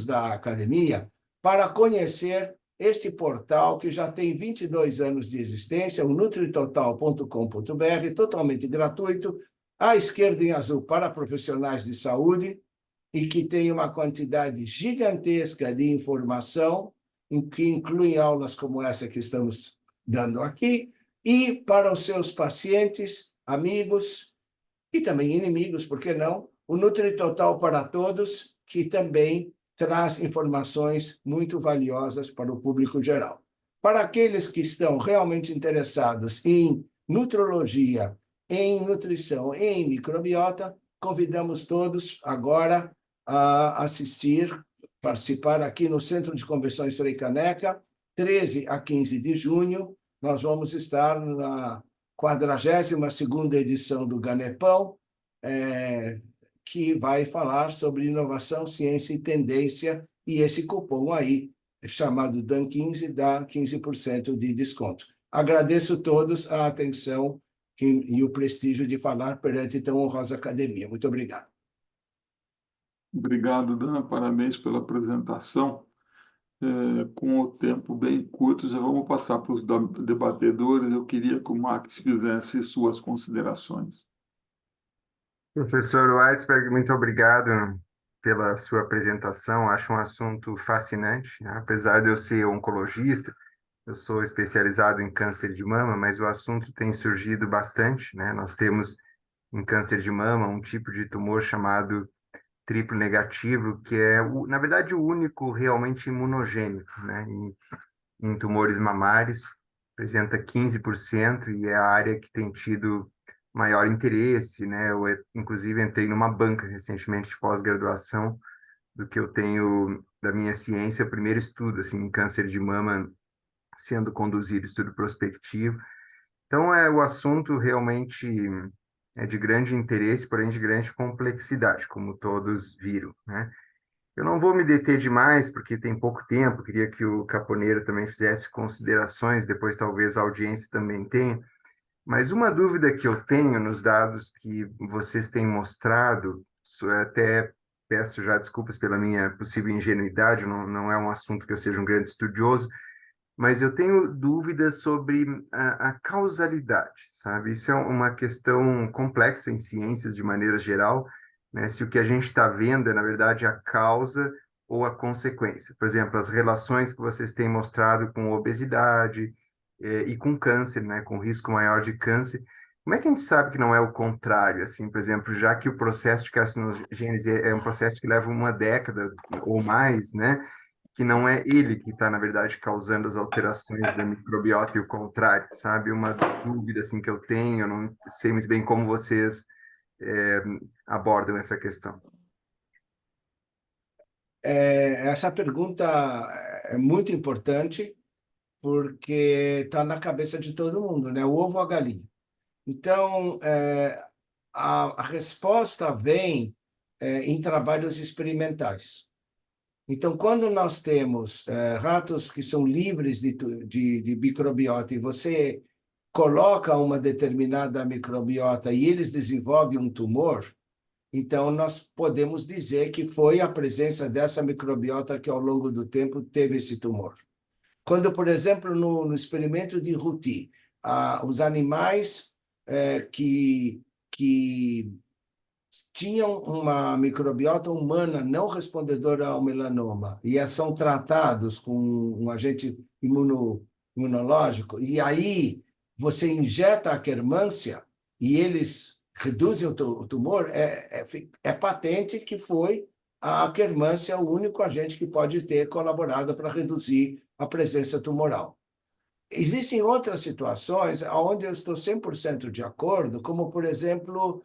da academia para conhecer este portal que já tem 22 anos de existência, o nutritotal.com.br, totalmente gratuito, à esquerda em azul para profissionais de saúde, e que tem uma quantidade gigantesca de informação, que inclui aulas como essa que estamos dando aqui, e para os seus pacientes, amigos e também inimigos, por que não? O NutriTotal para Todos, que também traz informações muito valiosas para o público geral. Para aqueles que estão realmente interessados em nutrologia, em nutrição, em microbiota, convidamos todos agora a participar aqui no Centro de Convenções Frei Caneca, 13 a 15 de junho. Nós vamos estar na 42ª edição do Ganepão, que vai falar sobre inovação, ciência e tendência, e esse cupom aí, chamado DAN15, dá 15% de desconto. Agradeço a todos a atenção e o prestígio de falar perante tão honrosa academia. Muito obrigado. Obrigado, Dan. Parabéns pela apresentação. Com o tempo bem curto, já vamos passar para os debatedores. Eu queria que o Max fizesse suas considerações. Professor Weitzberg, muito obrigado pela sua apresentação. Acho um assunto fascinante, né? Apesar de eu ser oncologista, eu sou especializado em câncer de mama, mas o assunto tem surgido bastante, né? Nós temos em câncer de mama um tipo de tumor chamado triplo negativo, que é, na verdade, o único realmente imunogênico, né? Em tumores mamários, apresenta 15% e é a área que tem tido maior interesse, né? Inclusive, entrei numa banca recentemente de pós-graduação do que eu tenho da minha ciência, o primeiro estudo, assim, em câncer de mama sendo conduzido, estudo prospectivo. Então, o assunto realmente é de grande interesse, porém de grande complexidade, como todos viram, né? Eu não vou me deter demais, porque tem pouco tempo, queria que o Caponeiro também fizesse considerações, depois talvez a audiência também tenha, mas uma dúvida que eu tenho nos dados que vocês têm mostrado, até peço já desculpas pela minha possível ingenuidade, não é um assunto que eu seja um grande estudioso, mas eu tenho dúvidas sobre a causalidade, sabe? Isso é uma questão complexa em ciências de maneira geral, né? Se o que a gente está vendo é, na verdade, a causa ou a consequência. Por exemplo, as relações que vocês têm mostrado com obesidade e com câncer, né? Com risco maior de câncer. Como é que a gente sabe que não é o contrário? Assim, por exemplo, já que o processo de carcinogênese é um processo que leva uma década ou mais, né? Que não é ele que está, na verdade, causando as alterações da microbiota e o contrário, sabe? Uma dúvida, assim, que eu tenho, eu não sei muito bem como vocês é, abordam essa questão. Essa pergunta é muito importante porque está na cabeça de todo mundo, né? O ovo ou a galinha. Então, a resposta vem em trabalhos experimentais. Então, quando nós temos ratos que são livres de microbiota e você coloca uma determinada microbiota e eles desenvolvem um tumor, então nós podemos dizer que foi a presença dessa microbiota que ao longo do tempo teve esse tumor. Quando, por exemplo, no experimento de Ruti, os animais que tinham uma microbiota humana não respondedora ao melanoma e são tratados com um agente imunológico, e aí você injeta a quermância e eles reduzem o tumor, é patente que foi a quermância o único agente que pode ter colaborado para reduzir a presença tumoral. Existem outras situações onde eu estou 100% de acordo, como, por exemplo,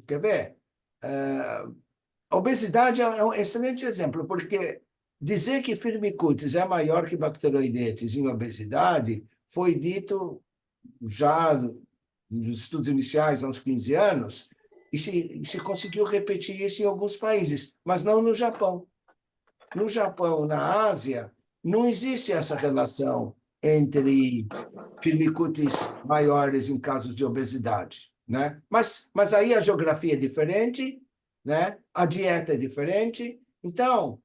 quer ver? A obesidade é um excelente exemplo, porque dizer que firmicutes é maior que bacteroidetes em obesidade foi dito já nos estudos iniciais, há uns 15 anos, e se conseguiu repetir isso em alguns países, mas não no Japão. No Japão, na Ásia, não existe essa relação entre firmicutes maiores em casos de obesidade, né? Mas aí a geografia é diferente, né? A dieta é diferente. Então,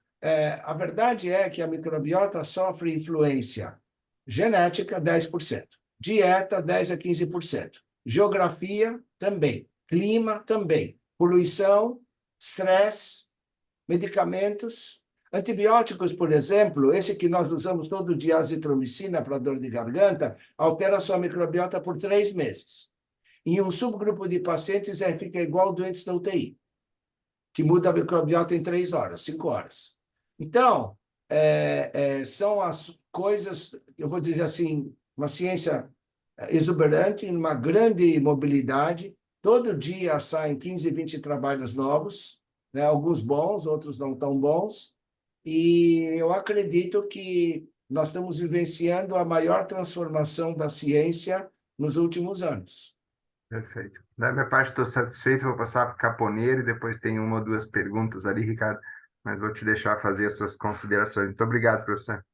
a verdade é que a microbiota sofre influência genética, 10%. Dieta, 10 a 15%. Geografia, também. Clima, também. Poluição, estresse, medicamentos. Antibióticos, por exemplo, esse que nós usamos todo dia, azitromicina para dor de garganta, altera a sua microbiota por 3 meses. Em um subgrupo de pacientes, fica igual doentes da UTI, que muda a microbiota em 3 horas, 5 horas. Então, são as coisas, eu vou dizer assim, uma ciência exuberante, uma grande mobilidade. Todo dia saem 15, 20 trabalhos novos, né? Alguns bons, outros não tão bons. E eu acredito que nós estamos vivenciando a maior transformação da ciência nos últimos anos. Perfeito. Da minha parte, estou satisfeito, vou passar para o Caponeiro e depois tem uma ou duas perguntas ali, Ricardo, mas vou te deixar fazer as suas considerações. Muito obrigado, professor.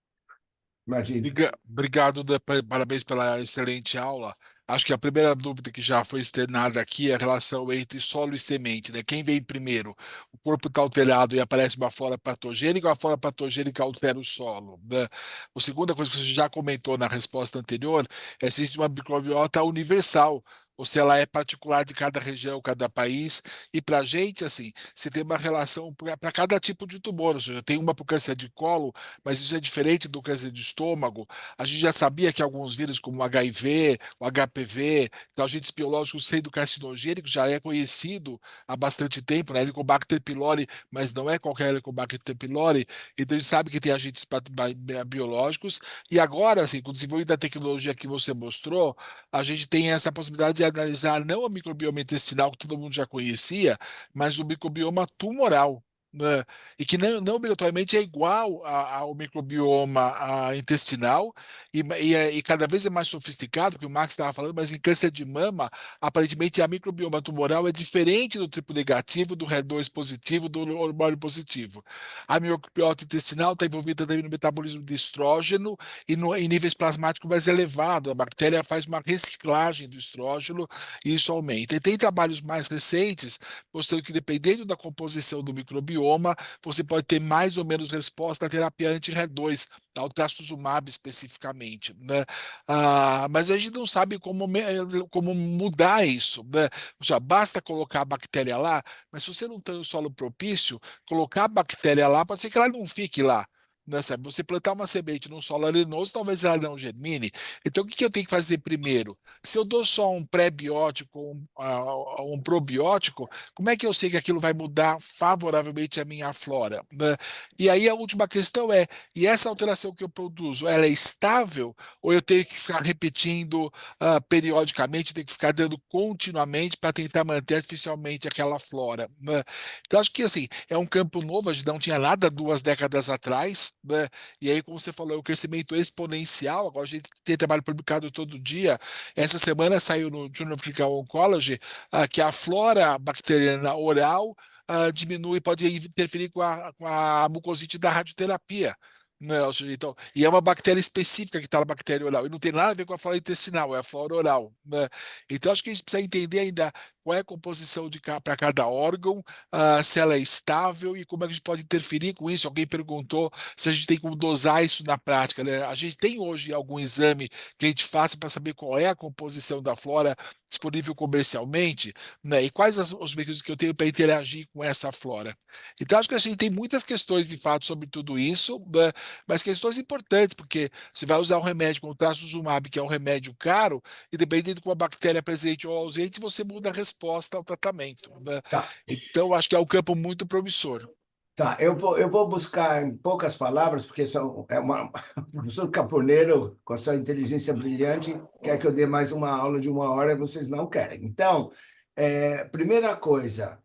Imagine. Obrigado, parabéns pela excelente aula. Acho que a primeira dúvida que já foi externada aqui é a relação entre solo e semente, né? Quem vem primeiro? O corpo está alterado e aparece uma flora patogênica ou a flora patogênica altera o solo, né? A segunda coisa que você já comentou na resposta anterior é se existe uma microbiota universal ou se ela é particular de cada região, cada país. E para a gente, assim, você tem uma relação para cada tipo de tumor, ou seja, tem uma para o câncer de colo, mas isso é diferente do câncer de estômago. A gente já sabia que alguns vírus, como o HIV, o HPV, então agentes biológicos sendo carcinogênicos, já é conhecido há bastante tempo, né? Helicobacter pylori, mas não é qualquer Helicobacter pylori. Então a gente sabe que tem agentes biológicos. E agora, assim, com o desenvolvimento da tecnologia que você mostrou, a gente tem essa possibilidade de analisar não o microbioma intestinal que todo mundo já conhecia, mas o microbioma tumoral, né? E que não obrigatoriamente é igual ao microbioma intestinal, e cada vez é mais sofisticado, que o Max estava falando, mas em câncer de mama, aparentemente a microbioma tumoral é diferente do triplo negativo, do HER2 positivo, do hormônio positivo. A microbiota intestinal está envolvida também no metabolismo de estrógeno e em níveis plasmáticos mais elevados. A bactéria faz uma reciclagem do estrógeno e isso aumenta. E tem trabalhos mais recentes mostrando que, dependendo da composição do microbioma, você pode ter mais ou menos resposta à terapia anti-HER2, ao trastuzumab especificamente, né? Mas a gente não sabe como mudar isso, né? Já basta colocar a bactéria lá, mas se você não tem o solo propício, colocar a bactéria lá, pode ser que ela não fique lá. Né, sabe? Você plantar uma semente num solo arenoso, talvez ela não germine. Então, o que eu tenho que fazer primeiro? Se eu dou só um pré-biótico, um probiótico, como é que eu sei que aquilo vai mudar favoravelmente a minha flora? Né? E aí a última questão é, e essa alteração que eu produzo, ela é estável ou eu tenho que ficar repetindo periodicamente, tenho que ficar dando continuamente para tentar manter artificialmente aquela flora? Né? Então, acho que assim, é um campo novo, a gente não tinha nada 2 décadas atrás, né? E aí, como você falou, é um crescimento exponencial. Agora a gente tem trabalho publicado todo dia. Essa semana saiu no Journal of Clinical Oncology que a flora bacteriana oral diminui, pode interferir com a mucosite da radioterapia. Né? Ou seja, então, e é uma bactéria específica que está na bactéria oral, e não tem nada a ver com a flora intestinal, é a flora oral. Né? Então, acho que a gente precisa entender ainda qual é a composição para cada órgão, se ela é estável e como é que a gente pode interferir com isso. Alguém perguntou se a gente tem como dosar isso na prática. Né? A gente tem hoje algum exame que a gente faça para saber qual é a composição da flora disponível comercialmente, né? E quais os mecanismos que eu tenho para interagir com essa flora. Então, acho que a gente tem muitas questões, de fato, sobre tudo isso, né? Mas questões importantes, porque você vai usar um remédio como o trastuzumab, que é um remédio caro, e dependendo de como a bactéria é presente ou ausente, você muda a resposta ao tratamento. Né? Tá, Então, acho que é um campo muito promissor. tá. Eu vou buscar em poucas palavras, porque o professor Caponeiro, com a sua inteligência brilhante, quer que eu dê mais uma aula de 1 hora e vocês não querem. Então, primeira coisa,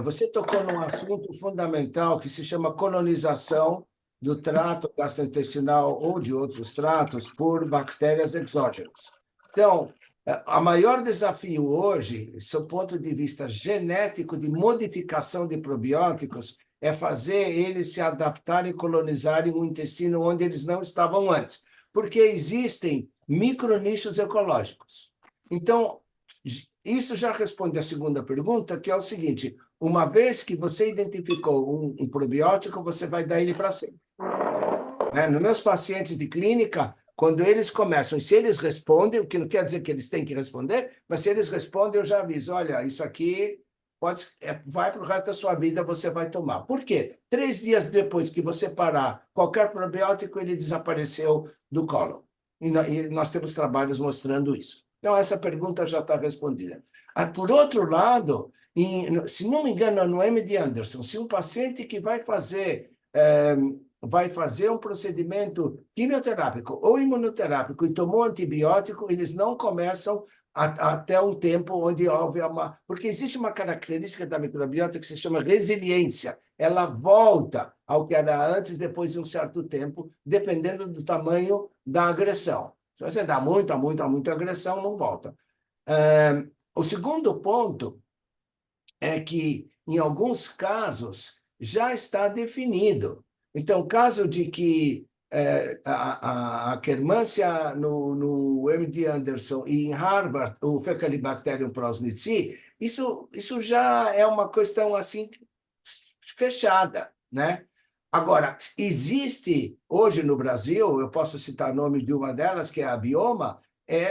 você tocou num assunto fundamental que se chama colonização do trato gastrointestinal ou de outros tratos por bactérias exógenas. Então, o maior desafio hoje, do ponto de vista genético de modificação de probióticos, é fazer eles se adaptarem e colonizarem o intestino onde eles não estavam antes, porque existem micronichos ecológicos. Então, isso já responde à segunda pergunta, que é o seguinte: uma vez que você identificou um probiótico, você vai dar ele para sempre. Né? Nos meus pacientes de clínica, quando eles começam, e se eles respondem, o que não quer dizer que eles têm que responder, mas se eles respondem, eu já aviso: olha, isso aqui vai para o resto da sua vida, você vai tomar. Por quê? 3 dias depois que você parar qualquer probiótico, ele desapareceu do cólon. E nós temos trabalhos mostrando isso. Então, essa pergunta já está respondida. Por outro lado, se não me engano, no MD Anderson, se um paciente que vai fazer um procedimento quimioterápico ou imunoterápico e tomou antibiótico, eles não começam até um tempo onde houve porque existe uma característica da microbiota que se chama resiliência. Ela volta ao que era antes, depois de um certo tempo, dependendo do tamanho da agressão. Se você dá muita agressão, não volta. O segundo ponto é que, em alguns casos, já está definido. Então, caso de que a quermância no MD Anderson e em Harvard, o Faecalibacterium prausnitzii, isso já é uma questão assim fechada, né? Agora, existe hoje no Brasil, eu posso citar o nome de uma delas, que é a Bioma,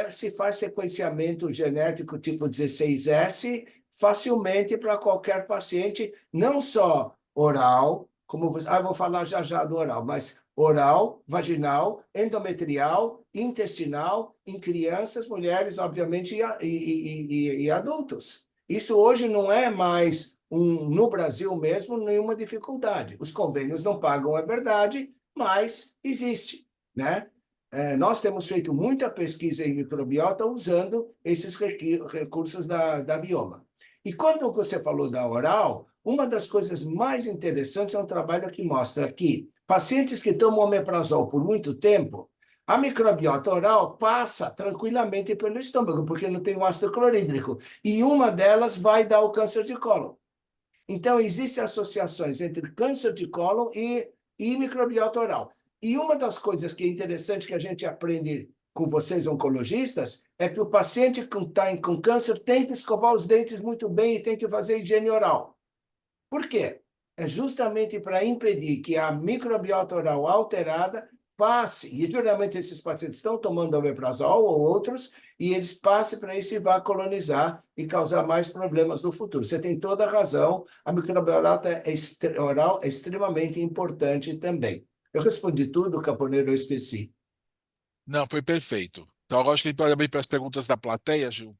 se faz sequenciamento genético tipo 16S facilmente para qualquer paciente, não só oral, como você, vou falar já do oral, mas oral, vaginal, endometrial, intestinal, em crianças, mulheres, obviamente, e adultos. Isso hoje não é mais, no Brasil mesmo, nenhuma dificuldade. Os convênios não pagam, é verdade, mas existe, né? Nós temos feito muita pesquisa em microbiota usando esses recursos da Bioma. E quando você falou da oral, uma das coisas mais interessantes é um trabalho que mostra que pacientes que tomam omeprazol por muito tempo, a microbiota oral passa tranquilamente pelo estômago, porque não tem o ácido clorídrico. E uma delas vai dar o câncer de cólon. Então, existem associações entre câncer de cólon e microbiota oral. E uma das coisas que é interessante que a gente aprende com vocês, oncologistas, é que o paciente que está com câncer tem que escovar os dentes muito bem e tem que fazer higiene oral. Por quê? É justamente para impedir que a microbiota oral alterada passe, e geralmente esses pacientes estão tomando omeprazol ou outros, e eles passem para isso e vá colonizar e causar mais problemas no futuro. Você tem toda a razão, a microbiota oral é extremamente importante também. Eu respondi tudo, Caponeiro, eu esqueci. Não, foi perfeito. Então, agora acho que a gente pode abrir para as perguntas da plateia, Gil.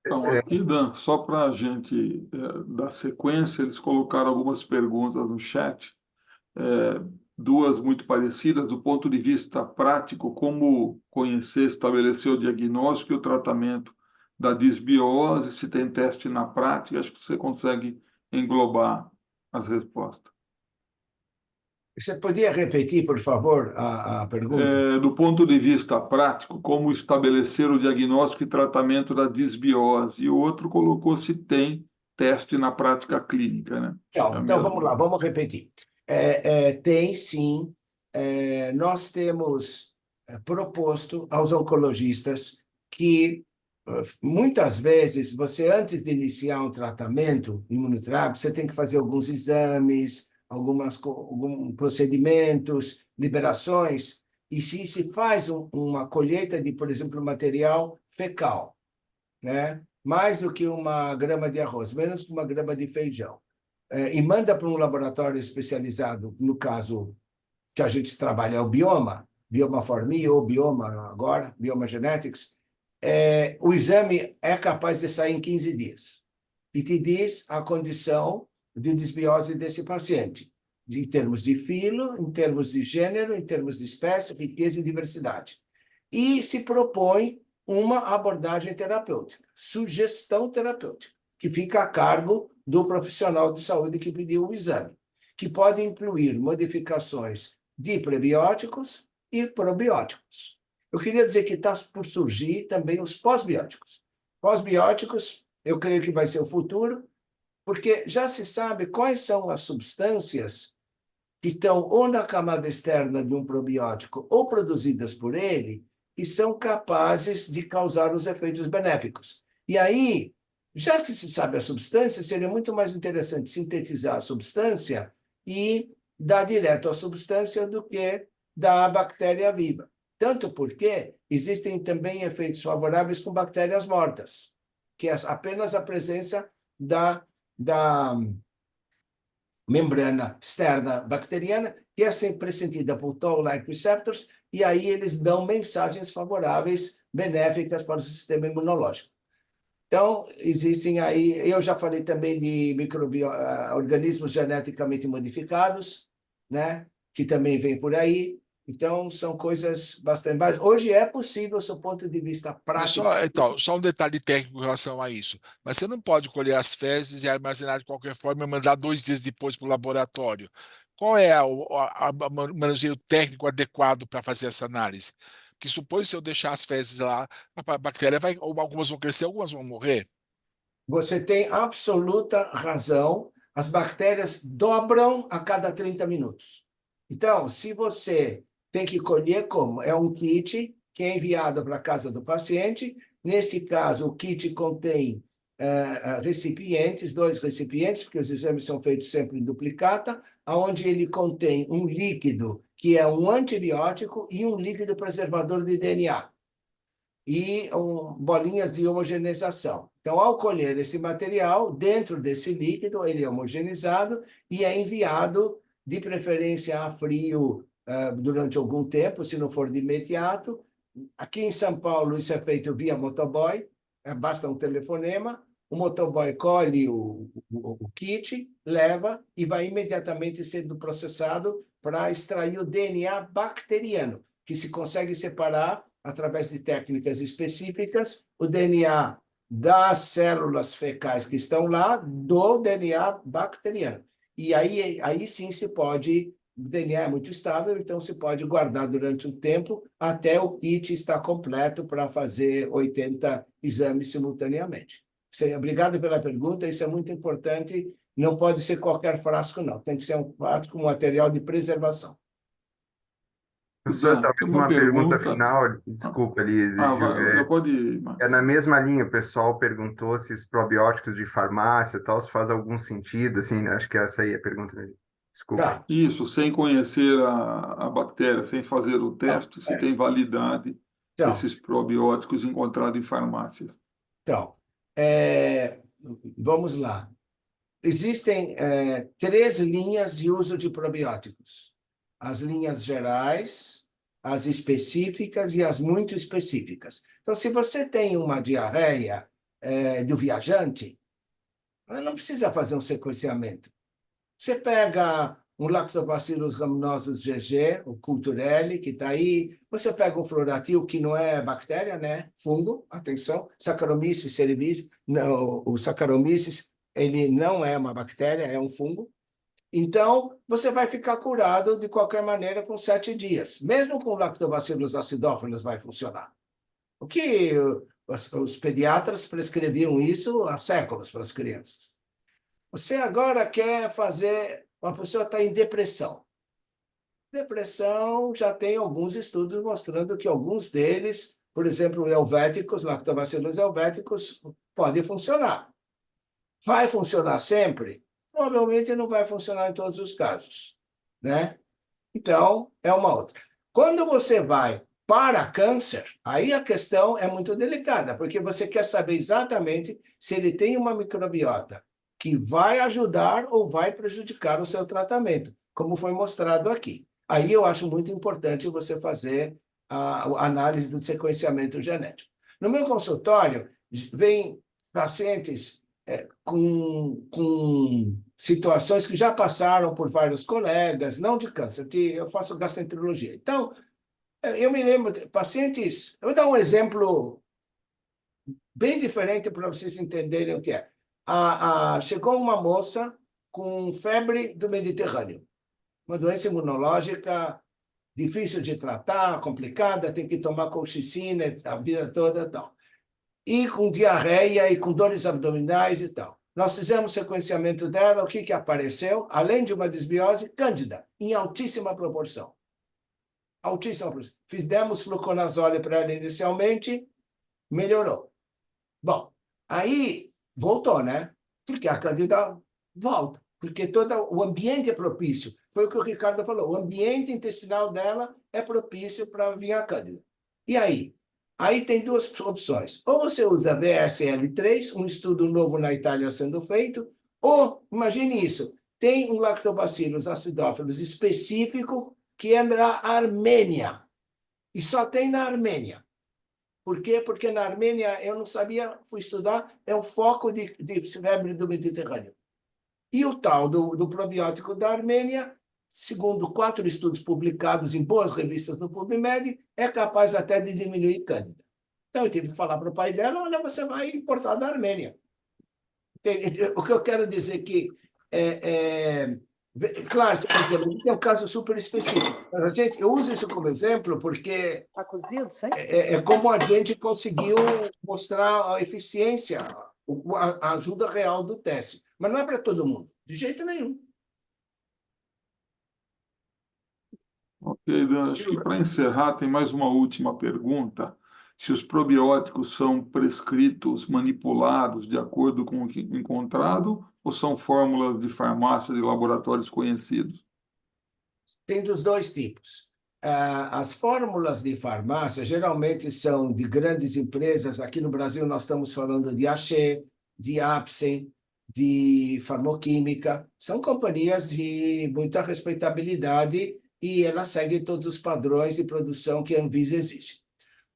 Então, aqui, Dan, só para a gente dar sequência, eles colocaram algumas perguntas no chat, duas muito parecidas, do ponto de vista prático, como conhecer, estabelecer o diagnóstico e o tratamento da disbiose, se tem teste na prática, acho que você consegue englobar as respostas. Você podia repetir, por favor, a pergunta? Do ponto de vista prático, como estabelecer o diagnóstico e tratamento da disbiose? E o outro colocou se tem teste na prática clínica, né? Então vamos lá, vamos repetir. Tem sim, nós temos proposto aos oncologistas que muitas vezes você, antes de iniciar um tratamento imunoterápico, você tem que fazer alguns exames, alguns procedimentos, liberações, e se faz uma colheita de, por exemplo, material fecal, né? Mais do que 1 grama de arroz, menos que 1 grama de feijão, e manda para um laboratório especializado, no caso que a gente trabalha é o Bioma, Bioma Formi ou Bioma agora, Bioma Genetics, o exame é capaz de sair em 15 dias. E te diz a condição de desbiose desse paciente, em termos de filo, em termos de gênero, em termos de espécie, riqueza e diversidade. E se propõe uma abordagem terapêutica, sugestão terapêutica, que fica a cargo do profissional de saúde que pediu o exame, que pode incluir modificações de prebióticos e probióticos. Eu queria dizer que está por surgir também os pós-bióticos. Pós-bióticos, eu creio que vai ser o futuro, porque já se sabe quais são as substâncias que estão ou na camada externa de um probiótico ou produzidas por ele, que são capazes de causar os efeitos benéficos. E aí, já que se sabe a substância, seria muito mais interessante sintetizar a substância e dar direto à substância do que da bactéria viva. Tanto porque existem também efeitos favoráveis com bactérias mortas, que é apenas a presença da membrana externa bacteriana, que é sempre sentida por toll-like receptors, e aí eles dão mensagens favoráveis, benéficas para o sistema imunológico. Então, existem aí, eu já falei também de organismos geneticamente modificados, né, que também vem por aí. Então, são coisas bastante... Mas hoje é possível, do ponto de vista prático. Só um detalhe técnico em relação a isso. Mas você não pode colher as fezes e armazenar de qualquer forma e mandar 2 dias depois para o laboratório. Qual é o manuseio técnico adequado para fazer essa análise? Porque supõe se eu deixar as fezes lá, a bactéria vai, algumas vão crescer, algumas vão morrer. Você tem absoluta razão. As bactérias dobram a cada 30 minutos. Então, se você tem que colher como? É um kit que é enviado para a casa do paciente. Nesse caso, o kit contém recipientes, 2 recipientes, porque os exames são feitos sempre em duplicata, onde ele contém um líquido que é um antibiótico e um líquido preservador de DNA. e bolinhas de homogeneização. Então, ao colher esse material, dentro desse líquido, ele é homogeneizado e é enviado, de preferência a frio, durante algum tempo, se não for de imediato. Aqui em São Paulo, isso é feito via motoboy, basta um telefonema, o motoboy colhe o kit, leva e vai imediatamente sendo processado para extrair o DNA bacteriano, que se consegue separar através de técnicas específicas, o DNA das células fecais que estão lá do DNA bacteriano. E aí sim se pode, o DNA é muito estável, então se pode guardar durante um tempo até o kit estar completo para fazer 80 exames simultaneamente. Obrigado pela pergunta, isso é muito importante. Não pode ser qualquer frasco, não. Tem que ser um frasco com material de preservação. Professor, Zé, tem talvez uma uma pergunta pergunta. final, desculpa ali, Já pode ir, é Marcos. na mesma linha, o pessoal perguntou se os probióticos de farmácia e tal, se faz algum sentido, assim, acho que essa aí é a pergunta, né? Desculpa. Tá. Isso, sem conhecer a bactéria, sem fazer o Então, teste, se tem validade então, esses probióticos encontrados em farmácias. então vamos lá. Existem 3 linhas de uso de probióticos: as linhas gerais, as específicas e as muito específicas. Então, se você tem uma diarreia do viajante, não precisa fazer um sequenciamento. Você pega um Lactobacillus rhamnosus GG, o Culturelle, que está aí. Você pega um Floratil, que não é bactéria, né? Fungo, atenção. Saccharomyces cerevisiae, não, o Saccharomyces, ele não é uma bactéria, é um fungo. Então, você vai ficar curado de qualquer maneira com 7 dias. Mesmo com Lactobacillus acidófilos vai funcionar. O que os pediatras prescreviam isso há séculos para as crianças. Você agora quer fazer... Uma pessoa está em depressão. Depressão, já tem alguns estudos mostrando que alguns deles, por exemplo, helvéticos, lactobacillus helvéticos, podem funcionar. Vai funcionar sempre? Provavelmente não vai funcionar em todos os casos, né? Então, é uma outra. Quando você vai para câncer, aí a questão é muito delicada, porque você quer saber exatamente se ele tem uma microbiota que vai ajudar ou vai prejudicar o seu tratamento, como foi mostrado aqui. Aí eu acho muito importante você fazer a análise do sequenciamento genético. No meu consultório, vem pacientes com situações que já passaram por vários colegas, não de câncer, eu faço gastroenterologia. Então, eu me lembro de pacientes... Eu vou dar um exemplo bem diferente para vocês entenderem o que é. Chegou uma moça com febre do Mediterrâneo, uma doença imunológica difícil de tratar, complicada, tem que tomar colchicina a vida toda e tal. E com diarreia e com dores abdominais e tal. Nós fizemos sequenciamento dela, o que apareceu? Além de uma desbiose, cândida, em altíssima proporção. Altíssima proporção. Fizemos fluconazole para ela inicialmente, melhorou. Bom, aí voltou, né? Porque a cândida volta, porque todo o ambiente é propício. Foi o que o Ricardo falou, o ambiente intestinal dela é propício para vir a cândida. E aí? Aí tem 2 opções. Ou você usa BSL-3, um estudo novo na Itália sendo feito, ou, imagine isso, tem um Lactobacillus acidófilos específico que é da Armênia, e só tem na Armênia. Por quê? Porque na Armênia, eu não sabia, fui estudar, é um foco de febre do Mediterrâneo. E o tal do probiótico da Armênia, segundo 4 estudos publicados em boas revistas no PubMed, é capaz até de diminuir cândida. Então, eu tive que falar para o pai dela, olha, você vai importar da Armênia. O que eu quero dizer que... claro, você vai dizer, tem um caso super específico. Mas, gente, eu uso isso como exemplo porque Está cozido, sim? é como a gente conseguiu mostrar a eficiência, a ajuda real do teste. Mas não é para todo mundo, de jeito nenhum. Ok, Dan, acho que para encerrar, tem mais uma última pergunta. Se os probióticos são prescritos, manipulados de acordo com o que encontrado, ou são fórmulas de farmácia de laboratórios conhecidos? Tem dos 2 tipos. as fórmulas de farmácia geralmente são de grandes empresas. Aqui no Brasil nós estamos falando de Axê, de Apsen, de Farmoquímica. São companhias de muita respeitabilidade e elas seguem todos os padrões de produção que a Anvisa exige.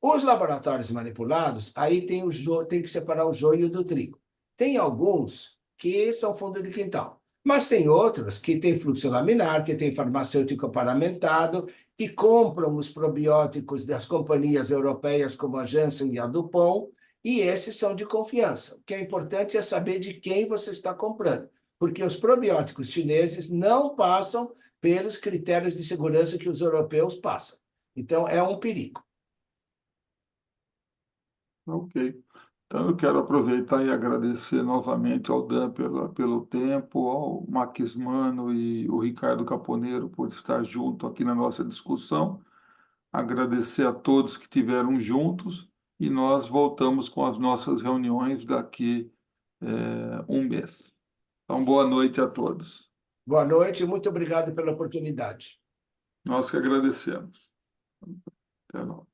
Os laboratórios manipulados, aí tem que separar o joio do trigo. Tem alguns que são fundo de quintal, mas tem outros que têm fluxo laminar, que tem farmacêutico paramentado, que compram os probióticos das companhias europeias como a Janssen e a Dupont, e esses são de confiança. O que é importante é saber de quem você está comprando, porque os probióticos chineses não passam pelos critérios de segurança que os europeus passam. Então, é um perigo. Ok. Então, eu quero aproveitar e agradecer novamente ao Dan pelo tempo, ao Maquismano e o Ricardo Caponeiro por estar junto aqui na nossa discussão. Agradecer a todos que estiveram juntos e nós voltamos com as nossas reuniões daqui um mês. Então, boa noite a todos. Boa noite e muito obrigado pela oportunidade. Nós que agradecemos. Até logo.